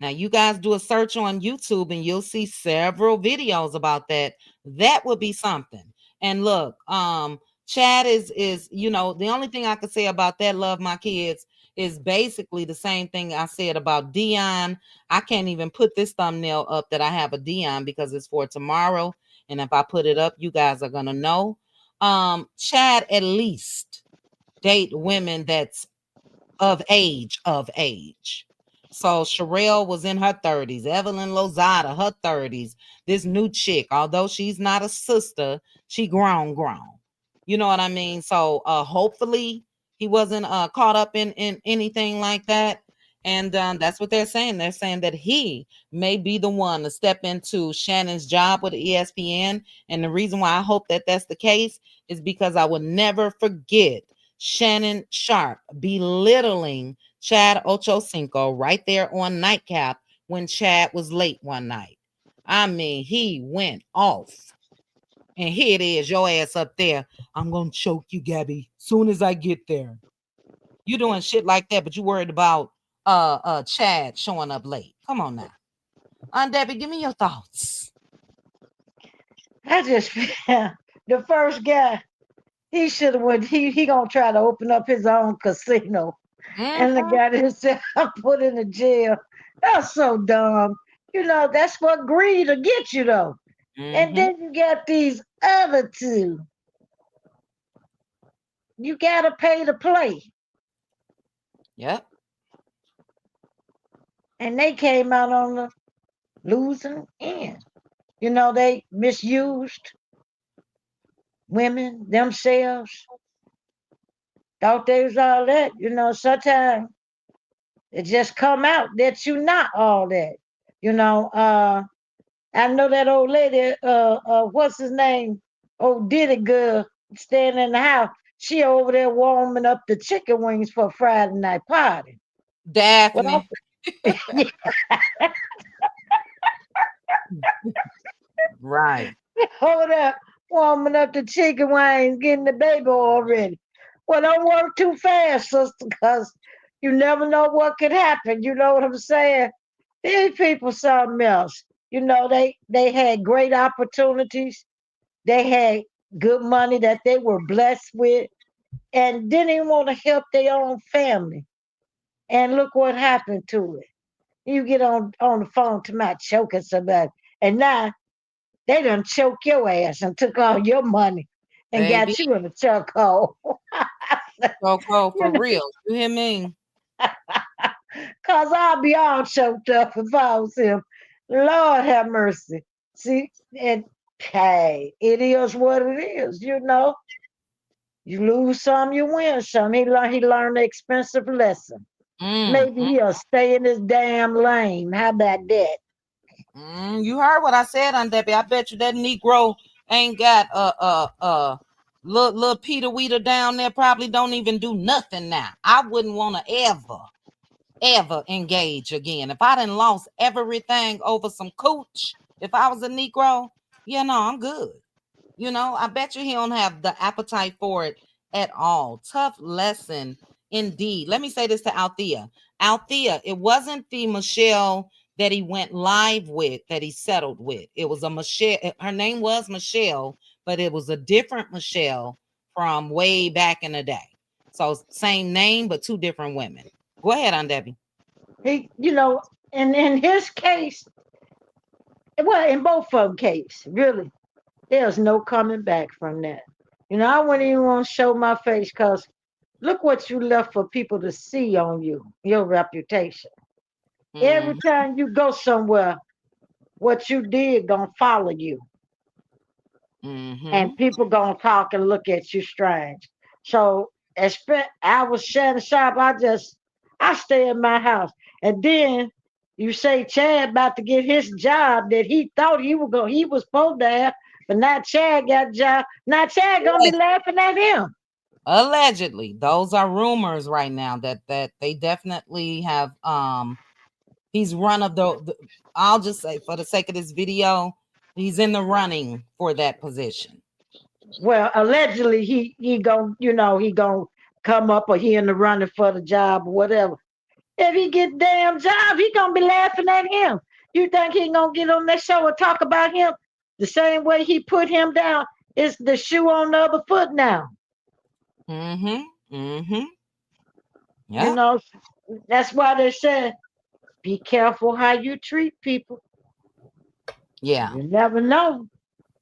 S1: Now, you guys do a search on YouTube and you'll see several videos about that. That would be something. And look, Chad is the only thing I could say about that, love my kids, is basically the same thing I said about Dion. I can't even put this thumbnail up that I have a Dion because it's for tomorrow. And if I put it up, you guys are gonna know. Chad at least date women that's of age. So Sherelle was in her 30s. Evelyn Lozada, her 30s. This new chick, although she's not a sister, she grown. You know what I mean? So hopefully he wasn't caught up in anything like that. And that's what they're saying. They're saying that he may be the one to step into Shannon's job with ESPN. And the reason why I hope that that's the case is because I will never forget Shannon Sharpe belittling Chad Ochocinco right there on Nightcap when Chad was late one night. I mean, he went off. And here it is, your ass up there. I'm going to choke you, Gabby, soon as I get there. You doing shit like that, but you worried about Chad showing up late. Come on now. Aunt Debbie, give me your thoughts.
S6: I just the first guy, he should have went. He gonna try to open up his own casino, and the guy that said put in the jail. That's so dumb. That's what greed will get you though. And then you got these other two. You gotta pay to play.
S1: Yep.
S6: And they came out on the losing end. They misused women themselves. thought they was all that. Sometimes it just come out that you not all that. I know that old lady, what's his name? Old Diddy girl standing in the house. She over there warming up the chicken wings for a Friday night party. Well,
S1: Daphne. Right.
S6: hold up, warming up the chicken wings, getting the baby all ready. Well, don't work too fast, sister, because you never know what could happen. You know what I'm saying? These people something else. They had great opportunities. They had good money that they were blessed with and didn't even want to help their own family. And look what happened to it. You get on the phone to my choking somebody. And now they done choke your ass and took all your money and
S1: Baby.
S6: got you in a chokehold.
S1: Coco,
S6: you
S1: for real. You hear me?
S6: Cause I'll be all choked up if I was him. Lord have mercy. See, and hey, it is what it is. You lose some, you win some. He learned an expensive lesson.
S1: Mm,
S6: Maybe he'll stay in his damn lane. How about that?
S1: you heard what I said on Debbie. I bet you that Negro ain't got little Peter Weeder down there. Probably don't even do nothing now. I wouldn't want to ever engage again. If I done lost everything over some cooch, if I was a Negro, I'm good. I bet you he don't have the appetite for it at all. Tough lesson indeed. Let me say this to Althea. Althea, it wasn't the Michelle that he went live with that he settled with. It was a Michelle. Her name was Michelle, but it was a different Michelle from way back in the day. So same name, but two different women. Go ahead, Aunt Debbie.
S6: And in his case, well, in both of them case, really, there's no coming back from that. I wouldn't even want to show my face because look what you left for people to see on you, your reputation. Every
S1: Mhm.
S6: time you go somewhere, what you did gonna follow you. And
S1: Mhm.
S6: people gonna talk and look at you strange. So I was Shannon Sharpe. I stay in my house. And then you say Chad about to get his job that he thought he was supposed to have, but now Chad got a job. Now Chad gonna be laughing at him.
S1: Allegedly, those are rumors right now that they definitely have he's run of the I'll just say for the sake of this video, he's in the running for that position.
S6: Well, allegedly he gonna come up or he in the running for the job or whatever. If he get damn job, he gonna be laughing at him. You think he gonna get on that show and talk about him the same way he put him down? It's the shoe on the other foot now.
S1: Mm-hmm. Mm-hmm.
S6: You
S1: Yeah.
S6: know, that's why they said, be careful how you treat people.
S1: Yeah.
S6: You never know.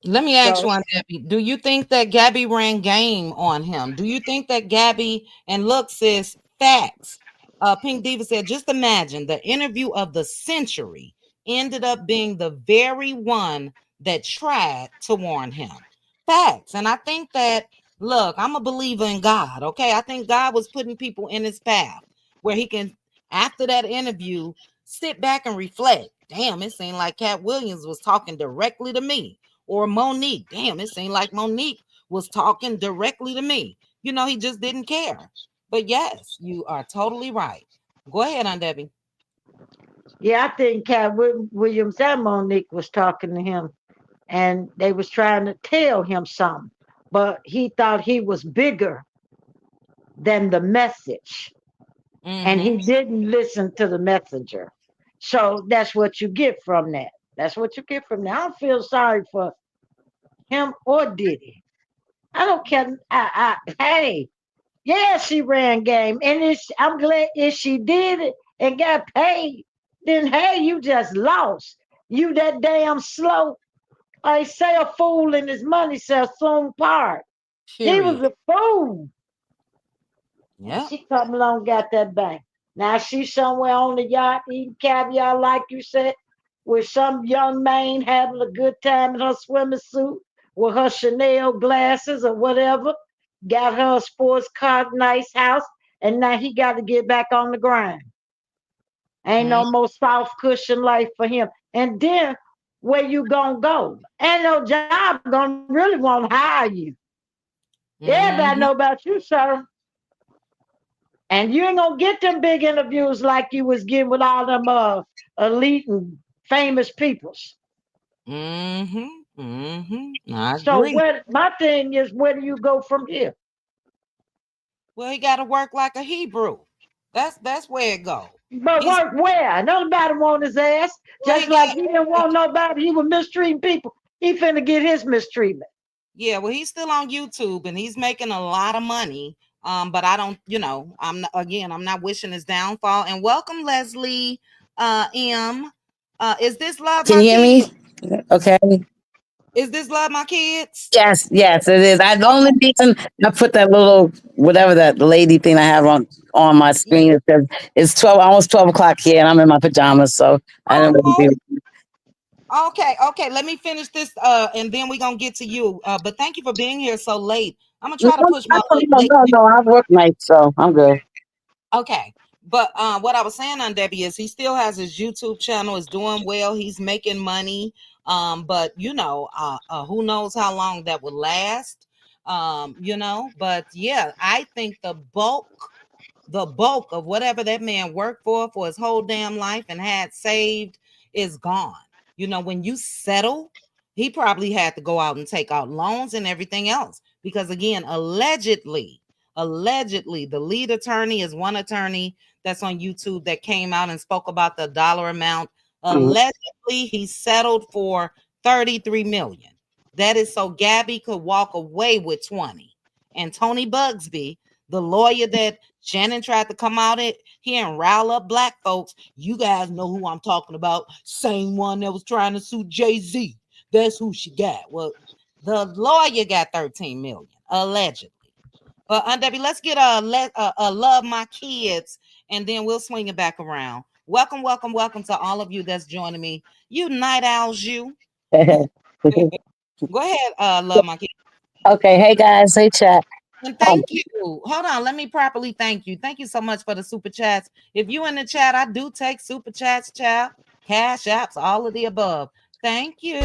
S1: Let me ask
S6: So
S1: you one, Debbie. Do you think that Gabby ran game on him? Do you think that Gabby and look, sis, facts? Pink Diva said, just imagine the interview of the century ended up being the very one that tried to warn him. Facts. And I think that, look, I'm a believer in God, okay? I think God was putting people in his path where he can, after that interview, sit back and reflect. Damn, it seemed like Katt Williams was talking directly to me or Monique. Damn, it seemed like Monique was talking directly to me. He just didn't care. But yes, you are totally right. Go ahead, Aunt Debbie.
S6: yeah, I think Williams and Monique was talking to him and they was trying to tell him something. But he thought he was bigger than the message. And
S1: Mm-hmm.
S6: he didn't listen to the messenger. So that's what you get from that. That's what you get from that. I don't feel sorry for him or Diddy. I don't care. Hey, yeah, she ran game, and I'm glad if she did it and got paid. Then hey, you just lost. You that damn slow. I say a fool and his money shall soon part. He was
S1: Period.
S6: a fool. And
S1: Yeah.
S6: she come along, got that bank. Now she's somewhere on the yacht eating caviar, like you said, with some young man having a good time in her swimming suit with her Chanel glasses or whatever. got her a sports car, nice house, and now he got to get back on the grind. Ain't
S1: Mm-hmm.
S6: no more soft cushion life for him. And then where you gonna go? Ain't no job gonna really want to hire you. Everybody know
S1: Mm-hmm.
S6: about you, sir. And you ain't gonna get them big interviews like you was getting with all them elite and famous peoples.
S1: Mm-hmm. Mm-hmm. I
S6: So
S1: agree.
S6: where my thing is, where do you go from here?
S1: Well, he got to work like a Hebrew. That's where it go.
S6: But
S1: He's
S6: work where? Nobody want his ass.
S1: well, he
S6: Just
S1: got
S6: like he didn't want nobody. He was mistreating people. He finna get his mistreatment.
S1: yeah. Well, he's still on YouTube and he's making a lot of money. But I don't, I'm not, again, I'm not wishing his downfall. And welcome, Leslie. M. Is this love
S7: Can
S1: my
S7: you hear
S1: kids?
S7: me? Okay.
S1: Is this love my kids?
S7: Yes, yes, it is. The only reason I put that little whatever that lady thing I have on my screen is because it's 12 o'clock here, and I'm in my pajamas, so I didn't want
S1: Oh,
S7: to be.
S1: okay. Let me finish this, and then we're gonna get to you. But thank you for being here so late. I'm gonna
S7: No,
S1: try to push my
S7: no,
S1: late.
S7: no, no. I work nights, so I'm good.
S1: Okay. But what I was saying on Debbie is he still has his YouTube channel, is doing well, he's making money. But who knows how long that would last. But yeah, I think the bulk of whatever that man worked for his whole damn life and had saved is gone. When you settle, he probably had to go out and take out loans and everything else because again, allegedly the lead attorney is one attorney that's on YouTube that came out and spoke about the dollar amount.
S7: Mhm.
S1: Allegedly he settled for 33 million. That is so Gabby could walk away with 20. And Tony Bugsby, the lawyer that Shannon tried to come out here and rile up black folks. You guys know who I'm talking about. Same one that was trying to sue Jay-Z. That's who she got. Well, the lawyer got 13 million, allegedly. But Debbie, let's get a love my kids, and then we'll swing it back around. Welcome to all of you that's joining me. You night owls, you. Go ahead, love my kids.
S7: Okay, hey guys, hey chat.
S1: And
S7: Um,
S1: thank you. Hold on. Let me properly thank you. Thank you so much for the super chats. If you in the chat, I do take super chats, child. Cash apps, all of the above. Thank you.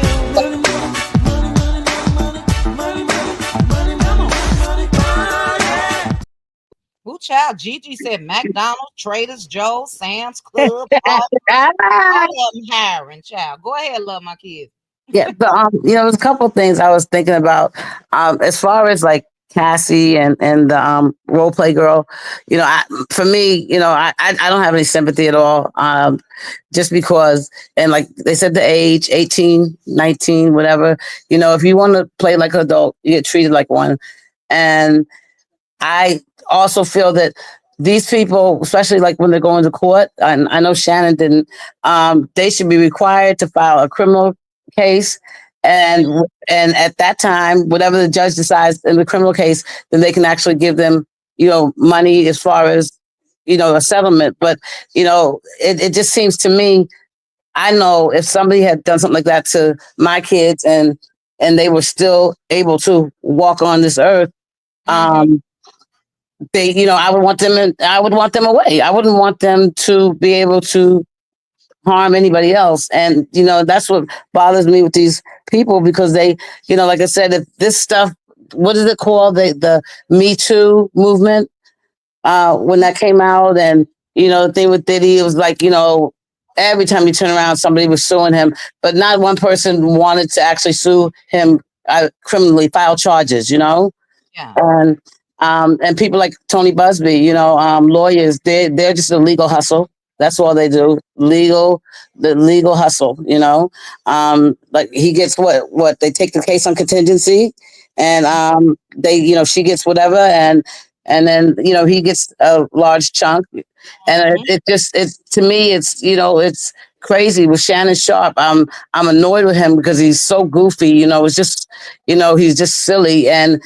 S1: Who child? Gigi said McDonald's, Traders Joe's, Sam's Club, all of them hiring, child. Go ahead, love my kids.
S7: Yeah, but there's a couple things I was thinking about. As far as like Cassie and the role play girl, for me, I don't have any sympathy at all. Just because, and like they said, the age 18, 19, whatever. If you want to play like an adult, you get treated like one. And I also feel that these people, especially like when they're going to court, and I know Shannon didn't, they should be required to file a criminal case. And at that time, whatever the judge decides in the criminal case, then they can actually give them, money as far as, a settlement. But, it just seems to me, I know if somebody had done something like that to my kids and they were still able to walk on this earth, I would want them I would want them away. I wouldn't want them to be able to harm anybody else. And, that's what bothers me with these people because they, like I said, if this stuff, what is it called? The Me Too movement, when that came out and, the thing with Diddy, it was like, every time you turn around, somebody was suing him, but not one person wanted to actually sue him criminally, file charges,
S1: Yeah.
S7: And people like Tony Busby, lawyers, they're just a legal hustle. That's all they do. The legal hustle, like he gets what they take the case on contingency and she gets whatever and then, he gets a large chunk. And it to me, it's crazy with Shannon Sharpe. I'm annoyed with him because he's so goofy, it's just, he's just silly. And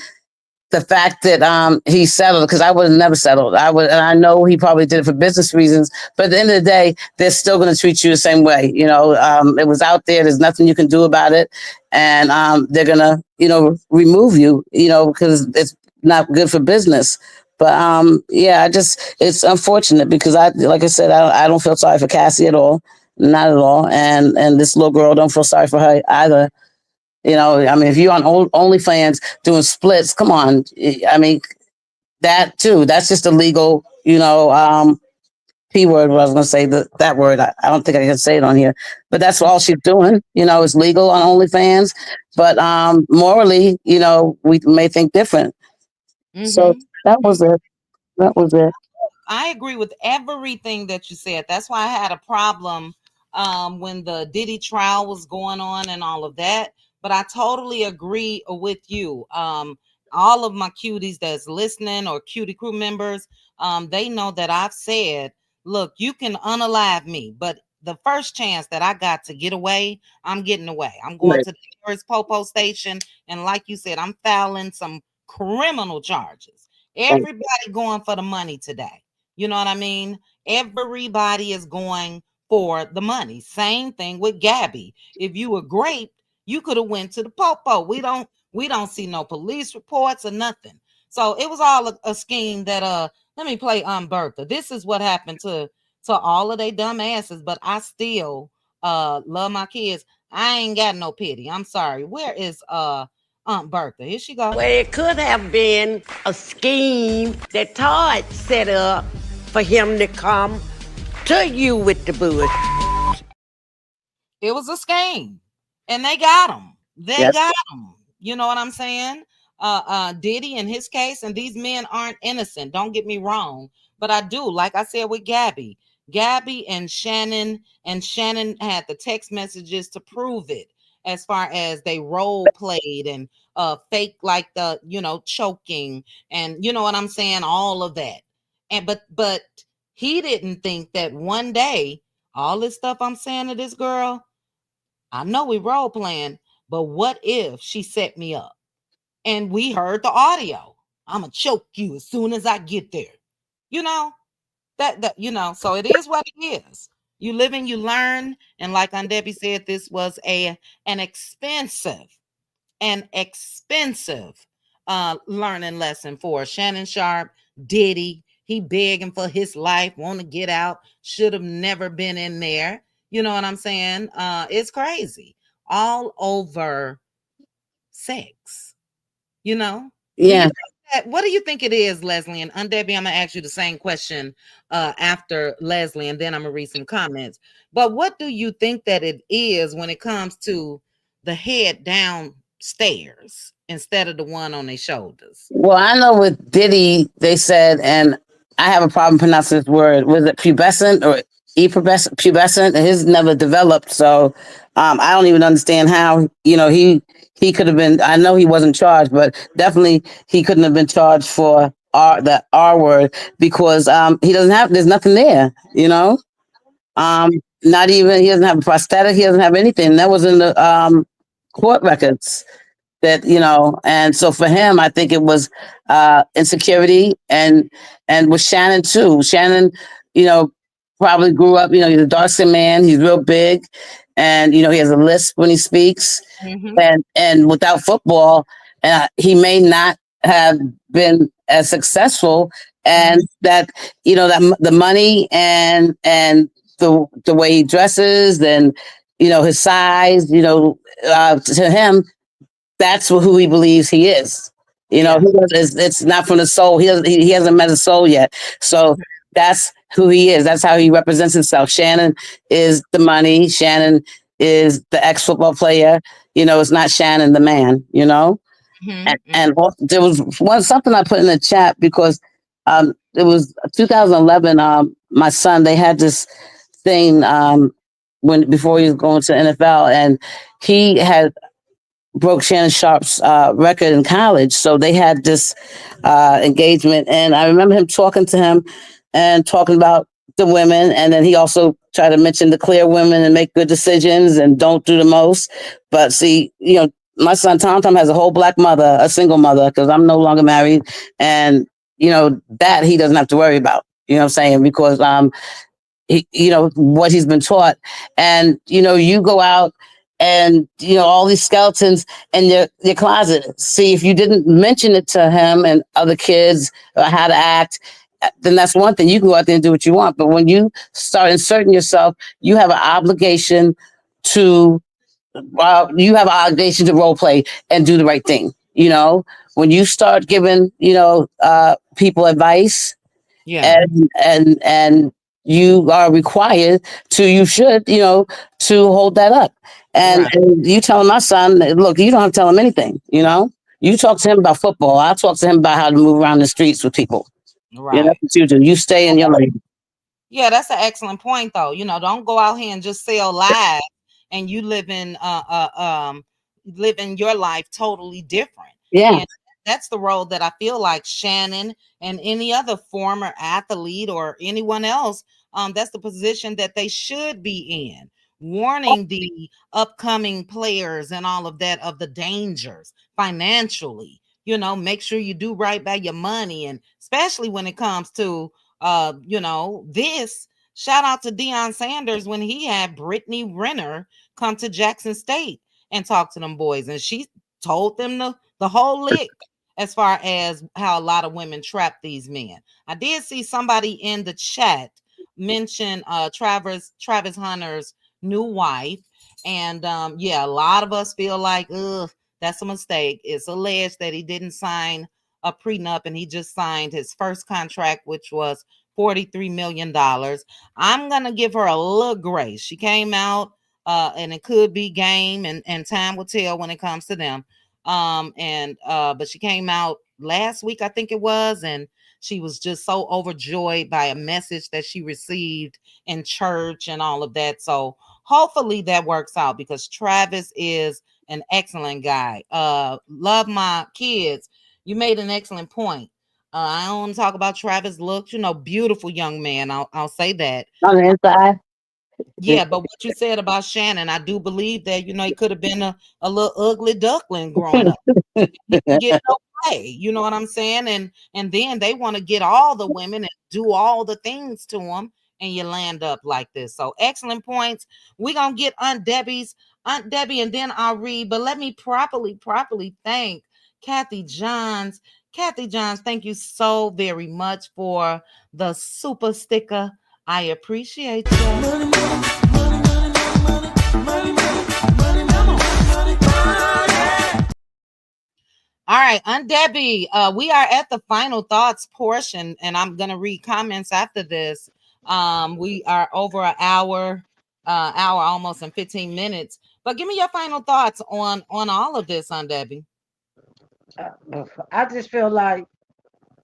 S7: the fact that he settled, because I would have never settled. And I know he probably did it for business reasons, but at the end of the day, they're still going to treat you the same way. It was out there. There's nothing you can do about it, and they're going to, remove you. Because not good for business. But yeah, it's unfortunate because like I said, I don't feel sorry for Cassie at all, not at all, and this little girl don't feel sorry for her either. I mean, if you're on OnlyFans doing splits, come on. I mean, that too. That's just illegal. P word. What I was going to say that word. I don't think I can say it on here, but that's all she's doing. It's legal on OnlyFans, but morally, we may think different. So that was it. That was it.
S1: I agree with everything that you said. That's why I had a problem when the Diddy trial was going on and all of that. But I totally agree with you. All of my cuties that's listening or cutie crew members, they know that I've said, look, you can unalive me, but the first chance that I got to get away, I'm getting away. I'm going to the nearest Popo station. And like you said, I'm filing some criminal charges. Everybody going for the money today. You know what I mean? Everybody is going for the money. Same thing with Gabby. If you were great, you could have went to the Popo. We don't see no police reports or nothing. So it was all a scheme that let me play Bertha. This is what happened to all of they dumb asses, but I still love my kids. I ain't got no pity. I'm sorry. Where is Aunt Bertha? Here she goes.
S8: Well, it could have been a scheme that Todd set up for him to come to you with the bush.
S1: It was a scheme, and they got him. They got him. You know what I'm saying? Diddy in his case, and these men aren't innocent. Don't get me wrong, but I do. Like I said with Gabby and Shannon had the text messages to prove it. As far as they role played and fake like the choking and you know what I'm saying, all of that. And but he didn't think that one day all this stuff I'm saying to this girl, I know we role playing, but what if she set me up? And we heard the audio. I'ma choke you as soon as I get there. You know, so it is what it is. You live and you learn. And like Aunt Debbie said, this was an expensive learning lesson for Shannon Sharpe. Diddy, he begging for his life, want to get out, should have never been in there. You know what I'm saying? It's crazy. All over sex.
S7: Yeah.
S1: What do you think it is, Leslie? And Aunt Debbie, I'm gonna ask you the same question after Leslie, and then I'm gonna read some comments. But what do you think that it is when it comes to the head downstairs instead of the one on their shoulders?
S7: Well, I know with Diddy, they said, and I have a problem pronouncing this word. Was it pubescent or pubescent? His never developed, so I don't even understand how. He could have been. I know he wasn't charged, but definitely he couldn't have been charged for the R word because he doesn't have. There's nothing there. Not even he doesn't have a prosthetic. He doesn't have anything. That was in the court records. And so for him, I think it was insecurity and with Shannon too. Shannon, probably grew up, he's a dark-skinned man, he's real big, and he has a lisp when he speaks. And without football, he may not have been as successful, and that that the money and the way he dresses and his size, to him, that's who he believes he is. It's not from the soul. He hasn't met a soul yet. So that's who he is. That's how he represents himself. Shannon is the money. Shannon is the ex-football player. It's not Shannon the man, And there was something I put in the chat because it was 2011. My son, they had this thing before he was going to NFL, and he had broke Shannon Sharpe's record in college. So they had this engagement. And I remember him talking to him and talking about the women. And then he also tried to mention the clear women and make good decisions and don't do the most. But see, my son Tom has a whole black mother, a single mother, because I'm no longer married. And, that he doesn't have to worry about, you know what I'm saying? Because, what he's been taught. And, you go out and all these skeletons in your closet. See, if you didn't mention it to him and other kids how to act, then that's one thing. You can go out there and do what you want. But when you start inserting yourself, you have an obligation to role play and do the right thing. When you start giving people advice,
S1: Yeah.
S7: and you are required to hold that up. And,
S1: Right.
S7: and you telling my son, look, you don't have to tell him anything. You talk to him about football. I'll talk to him about how to move around the streets with people. That's
S1: Right.
S7: what you do. You stay in your lane.
S1: Yeah, that's an excellent point though. Don't go out here and just sell lies and you living your life totally different.
S7: Yeah.
S1: And that's the role that I feel like Shannon and any other former athlete or anyone else, that's the position that they should be in, warning the upcoming players and all of that of the dangers financially. Make sure you do right by your money, and especially when it comes to this. Shout out to Deion Sanders when he had Brittany Renner come to Jackson State and talk to them boys, and she told them the whole lick as far as how a lot of women trap these men. I did see somebody in the chat mention Travis Hunter's new wife, and yeah, a lot of us feel like, ugh, that's a mistake. It's alleged that he didn't sign a prenup and he just signed his first contract, which was $43 million. I'm gonna give her a little grace. She came out, and it could be game, and time will tell when it comes to them. But she came out last week, I think it was, and she was just so overjoyed by a message that she received in church and all of that. So hopefully that works out, because Travis is an excellent guy. Love my kids. You made an excellent point. I don't want to talk about Travis looks, beautiful young man. I'll say that.
S7: On the inside.
S1: Yeah, but what you said about Shannon, I do believe that, he could have been a little ugly duckling growing up. He didn't get no play, you know what I'm saying? And then they want to get all the women and do all the things to them, and you land up like this. So excellent points. We're gonna get Aunt Debbie, and then I'll read. But let me properly thank Kathy Johns. Kathy Johns, thank you so very much for the super sticker. I appreciate you. All right, Aunt Debbie, we are at the final thoughts portion, and I'm gonna read comments after this. We are over an hour almost, in 15 minutes. But give me your final thoughts on all of this, Aunt Debbie.
S6: I just feel like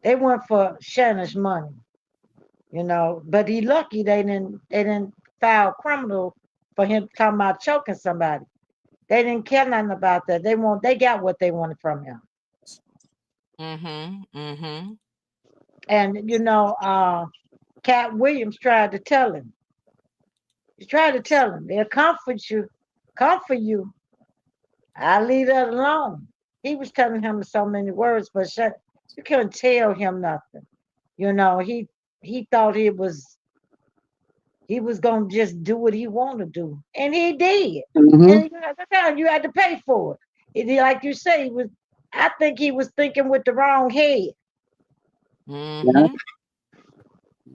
S6: they went for Shannon's money, but he lucky they didn't file criminal for him talking about choking somebody. They didn't care nothing about that. They got what they wanted from him. And Katt Williams tried to tell him. He tried to tell him, they'll comfort you. I'll leave that alone. He was telling him so many words, but you couldn't tell him nothing. He thought he was gonna just do what he wanted to do, and he did. And sometimes you had to pay for it. Like you say, I think he was thinking with the wrong head.
S7: Yeah.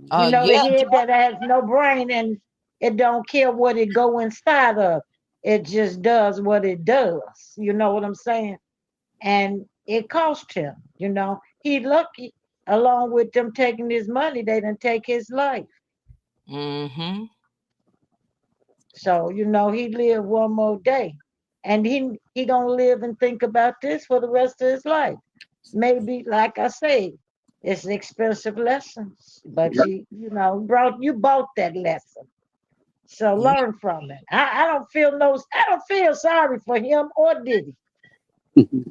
S6: The head that has no brain, and it don't care what it go inside of. It just does what it does. You know what I'm saying? And it cost him. He lucky. Along with them taking his money, they didn't take his life. So he lived one more day, and he gonna live and think about this for the rest of his life. Maybe, like I say, it's expensive lessons, but you bought that lesson. So learn from it. I don't feel sorry for him or Diddy.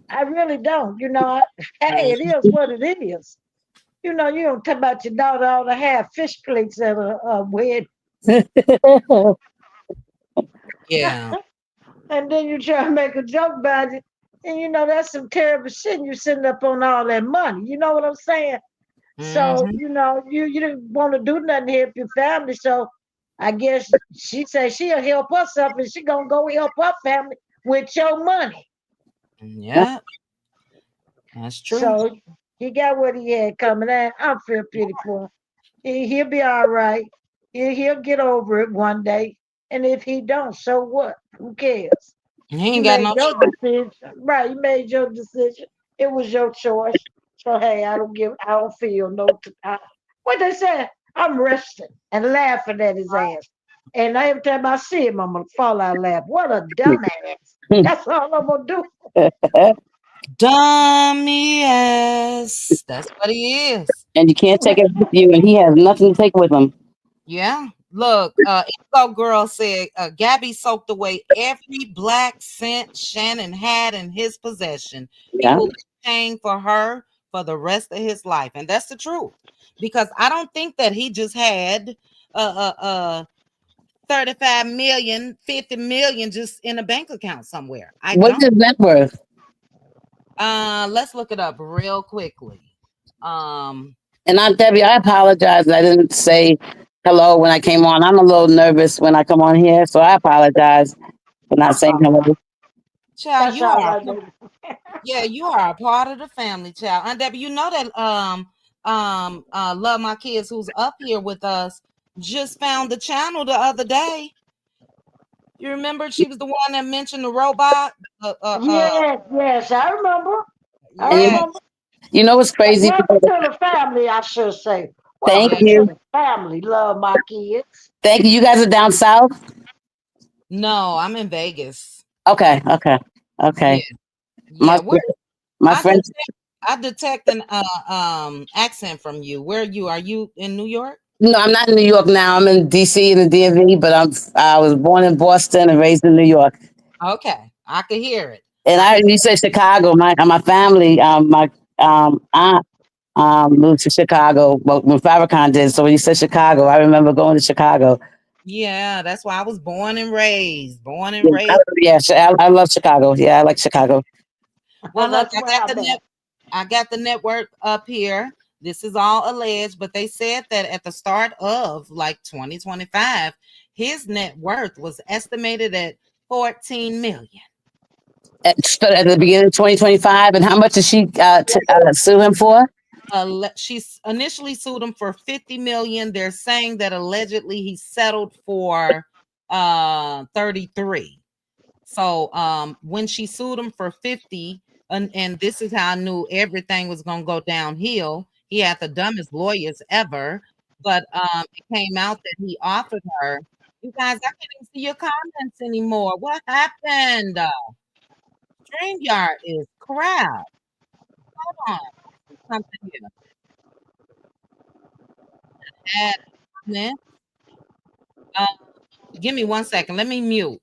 S6: I really don't. Hey, it is what it is. You don't talk about your daughter ought to have fish plates at a wedding.
S1: Yeah.
S6: And then you try to make a joke about it. And that's some terrible shit. You're sitting up on all that money. You know what I'm saying? So, you didn't want to do nothing to help your family. So I guess she said she'll help herself and she gonna go help her family with your money.
S1: Yeah, that's true.
S6: So he got what he had coming in. I feel pity for him. He'll be all right. He'll get over it one day. And if he don't, so what? Who cares?
S1: He
S6: You
S1: ain't got
S6: made
S1: no
S6: your
S1: choice.
S6: decision. Right, you made your decision. It was your choice. So hey, I don't feel no what they say, I'm resting and laughing at his ass. And every time I see him, I'm gonna fall out laugh. What a dumbass. That's all I'm gonna do.
S1: Dummy ass. That's what he is.
S7: And you can't take it with you, and he has nothing to take with him.
S1: Yeah. Look, Info Girl said Gabby soaked away every black cent Shannon had in his possession. He
S7: Yeah.
S1: will be paying for her for the rest of his life. And that's the truth. Because I don't think that he just had 35 million, 50 million just in a bank account somewhere. I
S7: What's
S1: don't.
S7: his net worth?
S1: Let's look it up real quickly.
S7: And Aunt Debbie, I apologize. I didn't say hello when I came on. I'm a little nervous when I come on here, so I apologize for not saying hello.
S1: Child,
S6: That's
S1: you
S6: all
S1: are
S6: right, baby.
S1: yeah, you are a part of the family, child. Aunt Debbie, you know that Love My Kids, who's up here with us, just found the channel the other day. You remember she was the one that mentioned the robot?
S6: Yes, I remember. I
S1: Yeah,
S7: Yeah,
S6: remember.
S7: you know what's crazy?
S6: Welcome to the family, I should say.
S7: Thank
S1: yeah.
S6: Welcome to
S7: you,
S6: the family. Love my kids.
S7: thank you. You guys are down south.
S1: No, I'm in Vegas.
S7: Okay, okay,
S1: Yeah,
S7: okay. My
S1: yeah. Where
S7: my
S1: I
S7: friend.
S1: detect, I detect an accent from you. Where are you? Are you in New York?
S7: No, I'm not in New York now. I'm in DC in the DMV, but I was born in Boston and raised in New York.
S1: Okay, I could hear it.
S7: And
S1: I could.
S7: you said Chicago. My family, my aunt moved to Chicago. Well, when Farrakhan did. So when you said Chicago, I remember going to Chicago.
S1: Yeah, that's why I was born and raised. Born and
S7: Yeah,
S1: raised.
S7: I love Chicago. Yeah, I like Chicago.
S1: Well, look,
S6: That's where I'm at.
S1: I got the network up here. This is all alleged, but they said that at the start of like 2025, his net worth was estimated at 14 million.
S7: At the beginning of 2025, and how much did she sue him for?
S1: She's initially sued him for 50 million. They're saying that allegedly he settled for 33. So when she sued him for 50, and this is how I knew everything was gonna go downhill. He had the dumbest lawyers ever, but it came out that he offered her. You guys, I can't even see your comments anymore. What happened? StreamYard is crap. Hold on. Something here. Add comment. Uh, give me 1 second. Let me mute.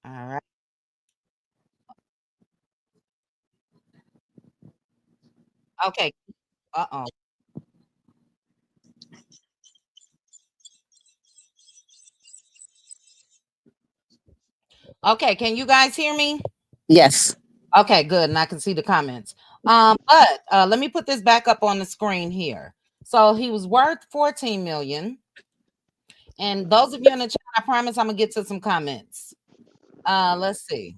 S1: All right. Okay. Uh-oh. Okay, can you guys hear me?
S7: Yes.
S1: Okay, good. And I can see the comments. But let me put this back up on the screen here. So he was worth 14 million. And those of you in the chat, I promise I'm gonna get to some comments. Let's see.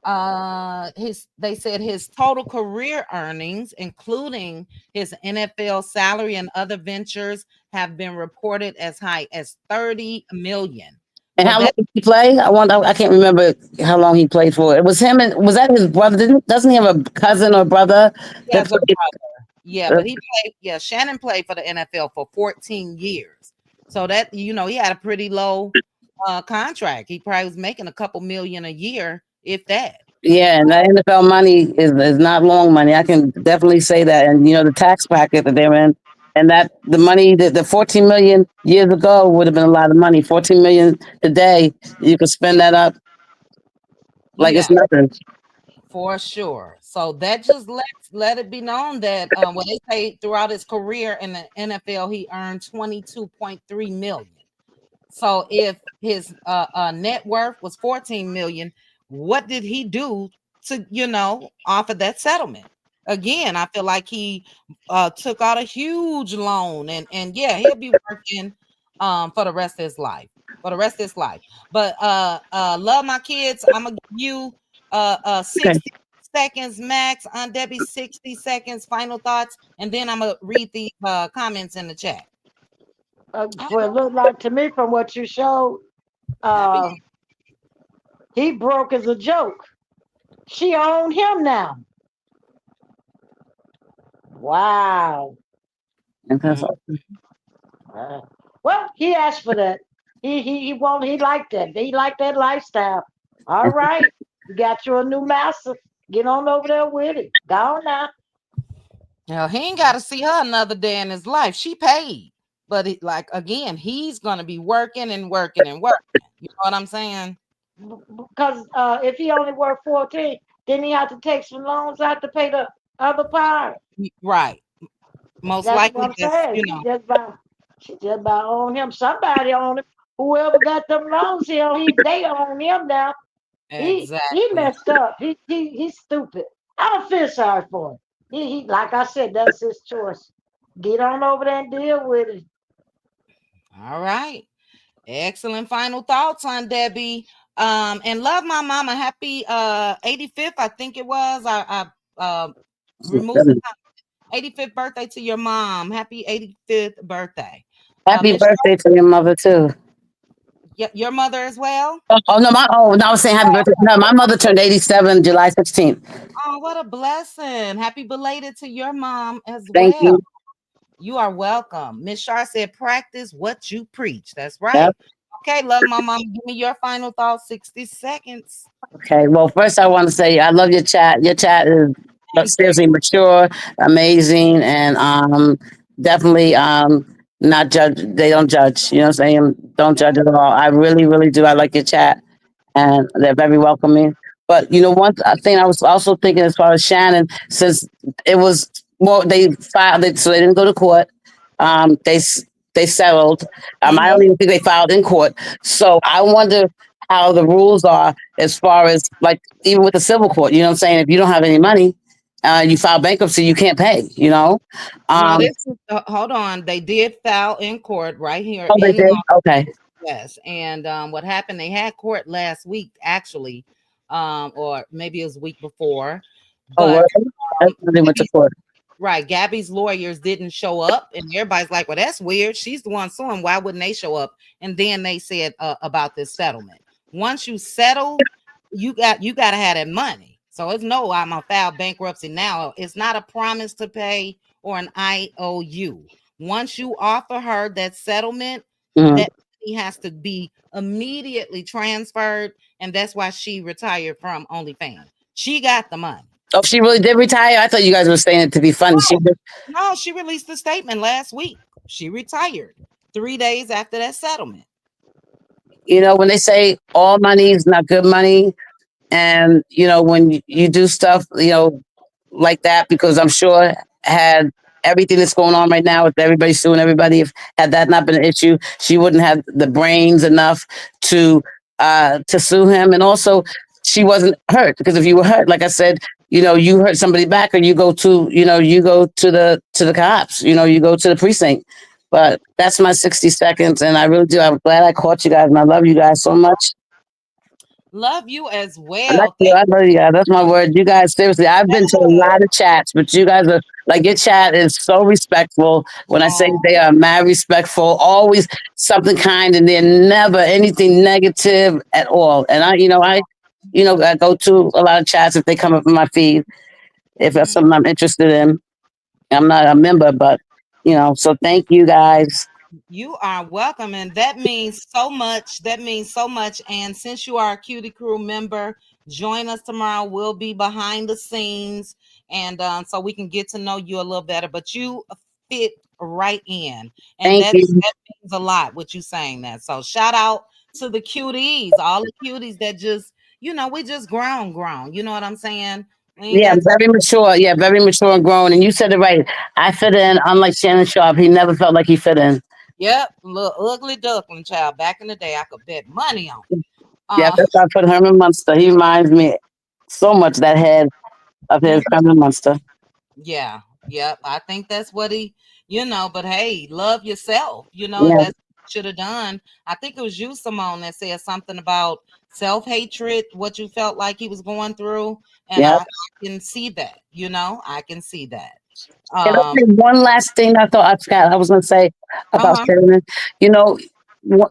S1: They said his total career earnings, including his NFL salary and other ventures, have been reported as high as 30 million.
S7: And
S1: So
S7: how long
S1: that
S7: did he play? I can't remember how long he played for. It was him, and was that his brother? Doesn't he have a cousin or brother
S1: he
S7: that
S1: has a
S7: played?
S1: brother. Yeah, but he played, yeah, Shannon played for the NFL for 14 years. So that, he had a pretty low contract. He probably was making a couple million a year, if that.
S7: Yeah, and that NFL money is not long money. I can definitely say that. And the tax bracket that they're in, and that the money that the 14 million years ago would have been a lot of money. 14 million today, you could spend that up. like
S1: Yeah,
S7: it's nothing.
S1: for sure. So that just let it be known that what they say throughout his career in the NFL, he earned 22.3 million. So if his net worth was 14 million, what did he do to, offer that settlement? Again, I feel like he took out a huge loan, and yeah, he'll be working for the rest of his life. For the rest of his life. But love my kids. I'm gonna give you
S7: Okay.
S1: 60 seconds max on Debbie, 60 seconds, final thoughts, and then I'm gonna read the comments in the chat.
S6: For it looked like to me from what you showed,
S1: Happy.
S6: uh, he broke as a joke. She owned him now. Wow.
S7: And that's
S1: Mm.
S7: all.
S6: Uh, well, he asked for that. He liked that. He liked that lifestyle. All right. You got you a new master. Get on over there with it. Go on now.
S1: Now he ain't got to see her another day in his life. She paid, but like again, he's gonna be working and working and working. You know what I'm saying?
S6: Because if he only worked 14, then he had to take some loans out to pay the other part.
S1: Right. Most
S6: That's what
S1: likely,
S6: I'm saying. She just about own him. Somebody own him. Whoever got them loans here, they own him now. He
S1: exactly.
S6: messed up. He's stupid. I don't feel sorry for him. He like I said, that's his choice. Get on over there and deal with it.
S1: All right. Excellent final thoughts on Debbie. And love my mama. Happy 85th, I think it was. I removed the 85th birthday to your mom. Happy 85th birthday.
S7: Happy
S1: Miss
S7: birthday to your mother too.
S1: your mother as well.
S7: No, I was saying happy birthday. No, my mother turned 87 July 16th.
S1: Oh, what a blessing. Happy belated to your mom as
S7: Thank
S1: well.
S7: you.
S1: You are welcome. Miss Shar said, practice what you preach. That's
S7: Yep.
S1: right. Okay, love my mom. Give me your final thoughts, 60 seconds.
S7: Okay. Well, first I want to say I love your chat. Your chat is
S1: Thank you.
S7: seriously mature, amazing, and definitely not judge. They don't judge. You know what I'm saying? Don't judge at all. I really, really do. I like your chat, and they're very welcoming. But one thing I was also thinking as far as Shannon, since it was more, they filed it, so they didn't go to court. Um, they s- they settled. I
S1: Mhm.
S7: don't even think they filed in court. So I wonder how the rules are as far as like even with the civil court. You know what I'm saying? If you don't have any money, you file bankruptcy, you can't pay.
S1: No,
S7: Um,
S1: this is hold on. They did file in court right here
S7: oh, they
S1: in
S7: did.
S1: law.
S7: Okay.
S1: Yes. And what happened, they had court last week, actually, or maybe it was week before,
S7: Oh,
S1: but
S7: that's when they went to
S1: Gabby's,
S7: court.
S1: right, Gabby's lawyers didn't show up, and everybody's like, well, that's weird. She's the one suing. Why wouldn't they show up? And then they said about this settlement. Once you settle, you gotta have that money. So it's no, I'm gonna file bankruptcy now. It's not a promise to pay or an IOU. Once you offer her that settlement,
S7: Mhm.
S1: that money has to be immediately transferred, and that's why she retired from OnlyFans. She got the money.
S7: Oh, she really did retire. I thought you guys were saying it to be funny. She
S1: No,
S7: did.
S1: no, she released a statement last week. She retired 3 days after that settlement.
S7: When they say all money is not good money, and when you do stuff like that, because I'm sure had everything that's going on right now with everybody suing everybody, if had that not been an issue, she wouldn't have the brains enough to sue him. And also she wasn't hurt, because if you were hurt, like I said, you hurt somebody back, or you go to the cops, you go to the precinct. But that's my 60 seconds, and I really do. I'm glad I caught you guys, and I love you guys so much.
S1: Love you as
S7: I like
S1: well.
S7: you.
S1: Thank
S7: I love you guys. That's my word. You guys, seriously, I've been to a
S1: you.
S7: lot of chats, but you guys are like, your chat is so respectful. When I say
S1: Oh,
S7: they are mad respectful, always something kind, and they're never anything negative at all. And I go to a lot of chats if they come up in my feed, if that's
S1: mhm.
S7: something I'm interested in. I'm not a member, but so thank you guys.
S1: You are welcome, and that means so much. That means so much. And since you are a Cutie Crew member, join us tomorrow. We'll be behind the scenes, and so we can get to know you a little better. But you fit right in, and
S7: Thank
S1: that
S7: you.
S1: means a lot. What you saying that? So shout out to the cuties, all the cuties that just we just grown. You know what I'm saying? We ain't
S7: Yeah,
S1: got
S7: very mature. Yeah, very mature and grown. And you said it right. I fit in, unlike Shannon Sharpe. He never felt like he fit in.
S1: yep, little ugly duckling child. Back in the day, I could bet money on.
S7: Yeah,
S1: Uh,
S7: that's why I put Herman Monster. He reminds me so much that head of his Herman Monster.
S1: yeah, yep. I think that's what but hey, love yourself, and
S7: Yeah,
S1: that's what you should have done. I think it was you, Simone, that said something about self-hatred, what you felt like he was going through. And
S7: yeah.
S1: I can see that, I can see that.
S7: And
S1: Um,
S7: okay, one last thing I thought I forgot I was going to say about
S1: uh-huh.
S7: Shannon. You know,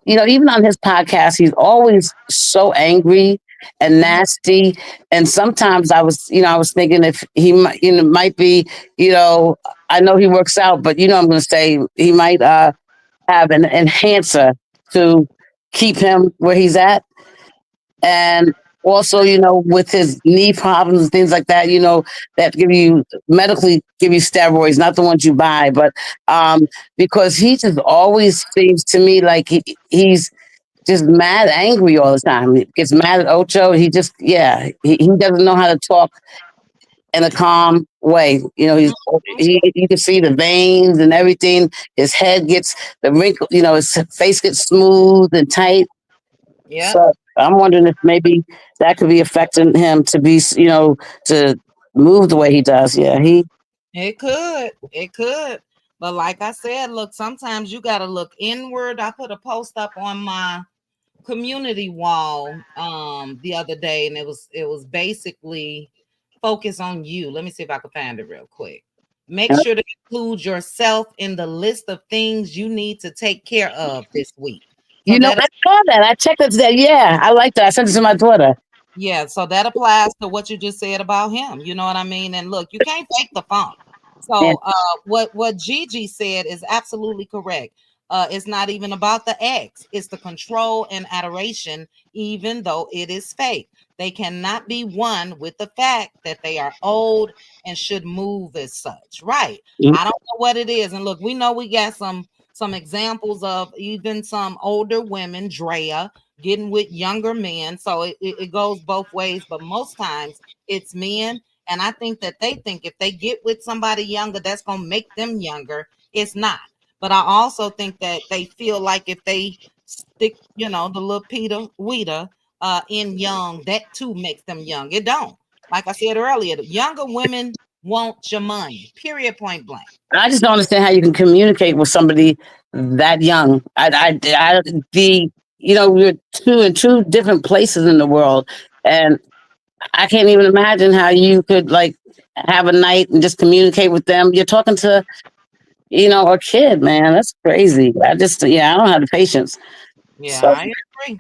S7: even on his podcast, he's always so angry and
S1: Mhm.
S7: nasty. And sometimes I was thinking if he might, might be, you know, I know he works out, but I'm going to say he might have an enhancer to keep him where he's at. And also, with his knee problems and things like that, that medically give you steroids, not the ones you buy, but because he just always seems to me like he's just mad angry all the time. He gets mad at Ocho. He just, yeah, he doesn't know how to talk in a calm way. You can see the veins and everything. His head gets the wrinkle, his face gets smooth and tight.
S1: Yep.
S7: So I'm wondering if maybe that could be affecting him to be, to move the way he does. Yeah,
S1: It could. It could. But like I said, look, sometimes you got to look inward. I put a post up on my community wall the other day, and it was basically focus on you. Let me see if I can find it real quick. Make sure to include yourself in the list of things you need to take care of this week. So that
S7: I saw that. I checked it today. Yeah, I like that. I sent it to my daughter.
S1: Yeah, so that applies to what you just said about him. You know what I mean? And look, you can't fake the funk.
S7: Yeah.
S1: So what Gigi said is absolutely correct. It's not even about the ex, it's the control and adoration, even though it is fake. They cannot be one with the fact that they are old and should move as such. Right.
S7: Mhm.
S1: I don't know what it is. And look, we know we got some examples of even some older women, Drea, getting with younger men. So it goes both ways, but most times it's men. And I think that they think if they get with somebody younger, that's going to make them younger. It's not. But I also think that they feel like if they stick, the little Peter Weeder in young, that too makes them young. It don't. Like I said earlier, the younger women want your money, period, point blank.
S7: I just don't understand how you can communicate with somebody that young. We're in two different places in the world, and I can't even imagine how you could like have a night and just communicate with them. You're talking to, a kid, man. That's crazy. I don't have the patience.
S1: Yeah,
S7: So,
S1: I agree.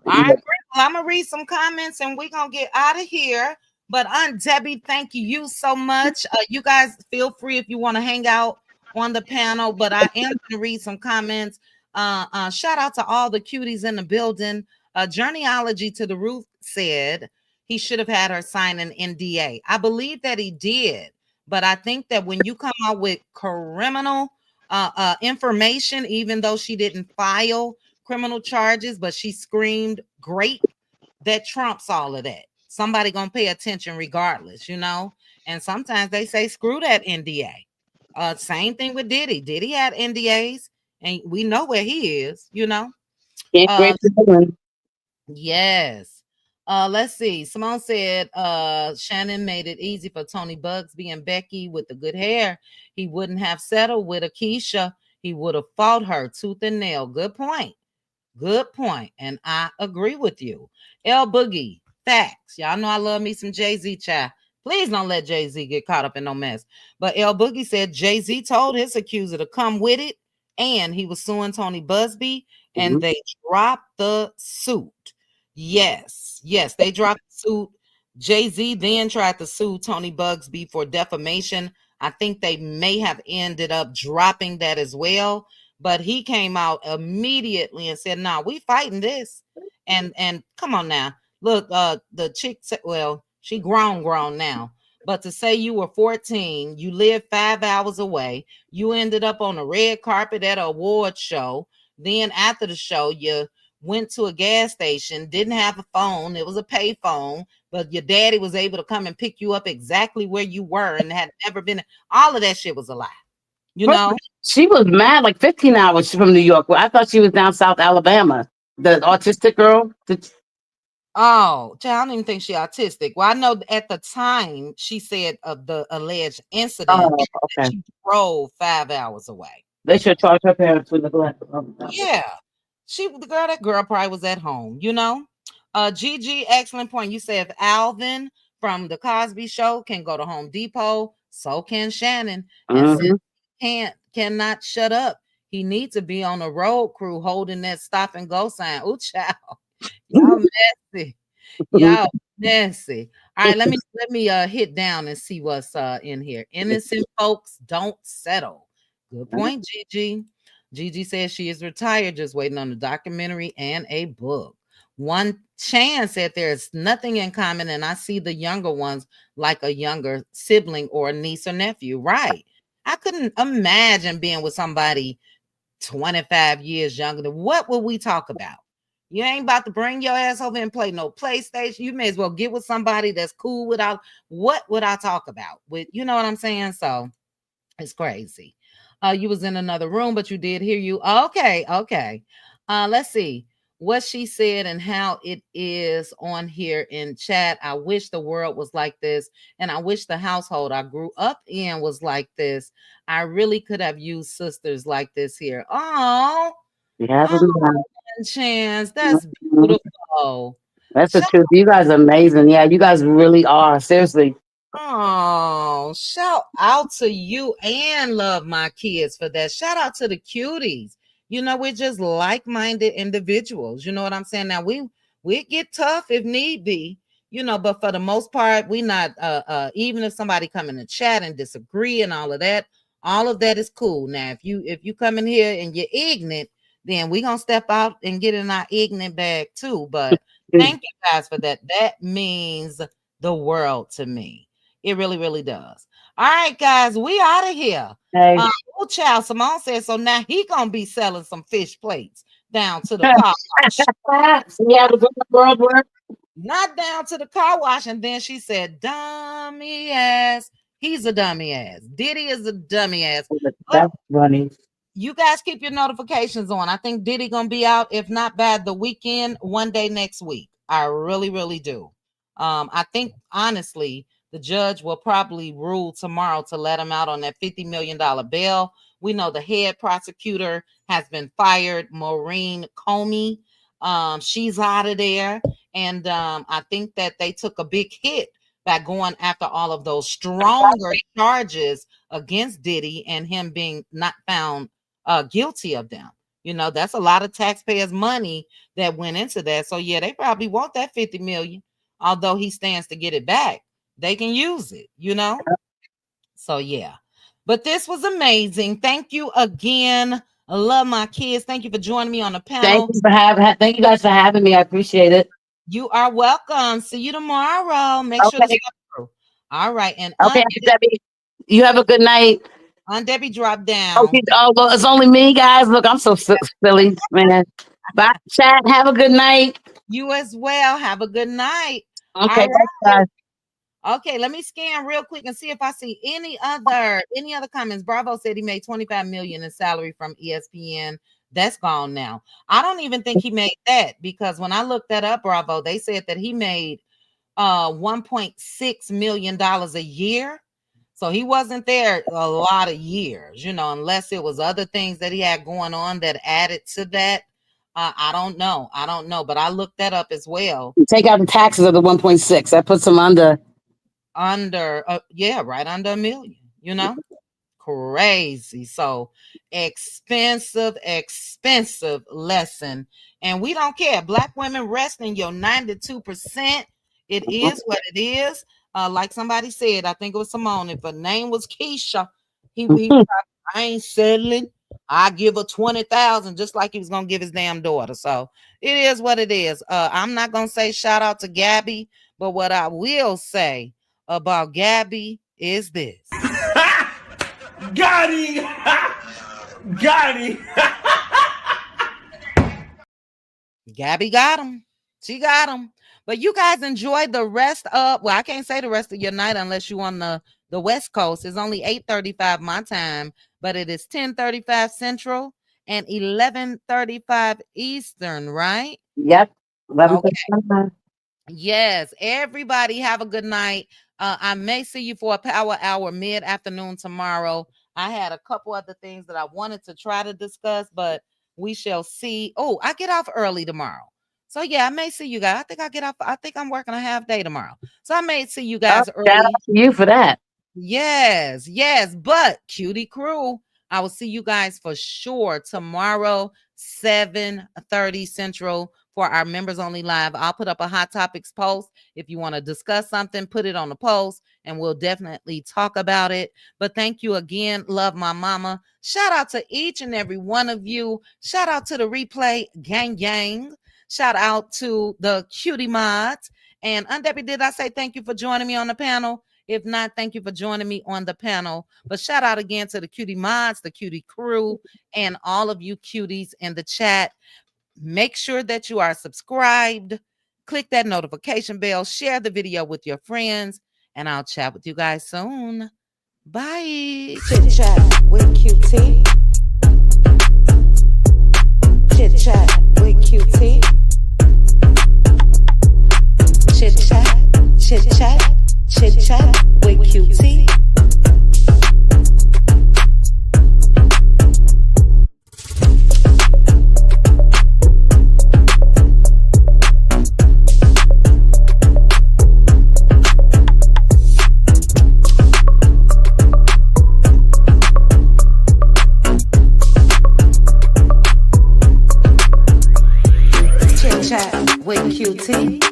S1: I agree. Well, I'm gonna read some comments and we're gonna get out of here. But Aunt Debbie, thank you so much. You guys feel free if you want to hang out on the panel, but I am gonna read some comments. Shout out to all the cuties in the building. Journeyology to the Roof said he should have had her sign an NDA. I believe that he did, but I think that when you come out with criminal information, even though she didn't file criminal charges, but she screamed great, that trumps all of that. Somebody gonna pay attention regardless, And sometimes they say screw that NDA. Same thing with Diddy. Diddy had NDAs, and we know where he is.
S7: can't
S1: Uh,
S7: wait to win.
S1: yes. Let's see. Simone said Shannon made it easy for Tony Bugsby and Becky with the good hair. He wouldn't have settled with Akeisha. He would have fought her tooth and nail. Good point. Good point. And I agree with you. L Boogie, facts. Y'all know I love me some Jay-Z, child. Please don't let Jay-Z get caught up in no mess. But L Boogie said Jay-Z told his accuser to come with it, and he was suing Tony Busby, and
S7: Mhm.
S1: they dropped the suit. Yes, they dropped the suit. Jay-Z then tried to sue Tony Bugsby for defamation. I think they may have ended up dropping that as well, but he came out immediately and said, "Nah, we fighting this." And come on now, look, the chick said, well, she grown now, but to say you were 14, you lived 5 hours away, you ended up on a red carpet at an award show, then after the show, you went to a gas station, didn't have a phone. It was a pay phone, but your daddy was able to come and pick you up exactly where you were and had never been. All of that shit was a lie. You
S7: First,
S1: know?
S7: she was mad like 15 hours from New York. Well, I thought she was down South Alabama. The autistic girl.
S1: Oh, child, I don't even think she autistic. Well, I know at the time she said of the alleged incident
S7: Oh,
S1: that
S7: okay.
S1: she drove 5 hours away.
S7: They should charge her parents with neglect.
S1: Yeah. That girl probably was at home, you know. Gigi, excellent point. You said if Alvin from the Cosby Show can go to Home Depot, so can Shannon. And since cannot shut up, he needs to be on a road crew holding that stop and go sign. Ooh, child. Y'all messy. Y'all messy. All right, let me hit down and see what's in here. Innocent folks don't settle. Good point, Gigi. Gigi says she is retired, just waiting on a documentary and a book. One Chan said there's nothing in common, and I see the younger ones like a younger sibling or a niece or nephew. Right. I couldn't imagine being with somebody 25 years younger than what would we talk about? You ain't about to bring your ass over and play no PlayStation. You may as well get with somebody that's cool without what would I talk about? With you know what I'm saying? So it's crazy. You was in another room, but you did hear you. Okay. Let's see what she said and how it is on here in chat. I wish the world was like this, and I wish the household I grew up in was like this. I really could have used sisters like this here. Oh, chance. That's beautiful.
S7: That's the truth. You guys are amazing. Yeah, you guys really are. Seriously.
S1: Oh, shout out to you and love my kids for that. Shout out to the cuties. You know, we're just like-minded individuals. You know what I'm saying? Now we get tough if need be, you know, but for the most part, we not even if somebody come in the chat and disagree and all of that is cool. Now, if you come in here and you're ignorant, then we're gonna step out and get in our ignorant bag too. But thank you guys for that. That means the world to me. It really, really does. All right, guys, we out of here.
S7: Hey.
S1: Child Simone said so. Now he gonna be selling some fish plates down to the car wash.
S7: Yeah, the world work.
S1: Not down to the car wash. And then she said, "Dummy ass." He's a dummy ass. Diddy is a dummy ass.
S7: That's funny.
S1: You guys keep your notifications on. I think Diddy gonna be out, if not bad, the weekend, one day next week. I really, really do. I think honestly, the judge will probably rule tomorrow to let him out on that $50 million bail. We know the head prosecutor has been fired, Maureen Comey. She's out of there. And I think that they took a big hit by going after all of those stronger charges against Diddy and him being not found guilty of them. You know, that's a lot of taxpayers' money that went into that. So yeah, they probably want that 50 million, although he stands to get it back. They can use it, you know? So yeah. But this was amazing. Thank you again. I love my kids. Thank you for joining me on the panel.
S7: Thank you guys for having me. I appreciate it.
S1: You are welcome. See you tomorrow. Make sure to step through. All right. And
S7: okay, Debbie, you have a good night.
S1: Debbie, drop down.
S7: Okay, well, it's only me, guys. Look, I'm so silly, man. Bye, chat. Have a good night.
S1: You as well. Have a good night.
S7: Okay,
S1: right.
S7: guys.
S1: Okay, let me scan real quick and see if I see any other comments. Bravo said he made 25 million in salary from ESPN. That's gone now. I don't even think he made that, because when I looked that up, Bravo, they said that he made $1.6 million a year. So he wasn't there a lot of years, you know, unless it was other things that he had going on that added to that. I don't know. But I looked that up as well.
S7: Take out the taxes of the 1.6. That puts him under
S1: right under $1 million, you know. Crazy. So expensive lesson. And we don't care. Black women rest in your 92%. It is what it is. Like somebody said, I think it was Simone, if her name was Keisha, he I ain't settling. I give her 20,000, just like he was gonna give his damn daughter. So it is what it is. I'm not gonna say shout out to Gabby, but what I will say about Gabby is this.
S9: Got him! Got him!
S1: Gabby got him. She got him. But you guys enjoy the rest of, well, I can't say the rest of your night unless you on the West Coast. It's only 8:35 my time, but it is 10:35 Central and 11:35 Eastern, right?
S7: Yep. 11.
S1: Okay. Yes. Everybody have a good night. I may see you for a power hour mid-afternoon tomorrow. I had a couple other things that I wanted to try to discuss, but we shall see. Oh, I get off early tomorrow. So yeah, I may see you guys. I think I get off. I think I'm working a half day tomorrow. So I may see you guys early.
S7: Shout out to you for that.
S1: Yes, yes. But Cutie Crew, I will see you guys for sure tomorrow, 7:30 Central for our members only live. I'll put up a hot topics post. If you want to discuss something, put it on the post and we'll definitely talk about it. But thank you again. Love my mama. Shout out to each and every one of you. Shout out to the replay gang. Shout out to the cutie mods. And Undebbie, did I say thank you for joining me on the panel? If not, thank you for joining me on the panel. But shout out again to the cutie mods, the cutie crew, and all of you cuties in the chat. Make sure that you are subscribed. Click that notification bell. Share the video with your friends. And I'll chat with you guys soon. Bye.
S9: Chit chat with QT. Chit chat with QT. Chit chat, chit chat. Chit chat with QT. Chit chat with QT.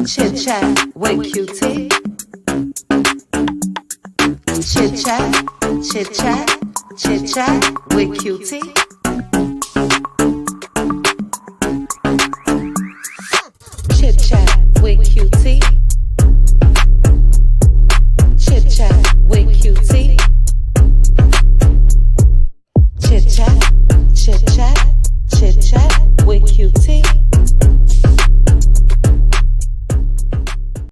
S9: Chit chat with QT. Chit chat, chit chat, chit chat with QT. Chit chat with QT. Chit chat with QT. Chit chat, chit chat, chit chat with QT.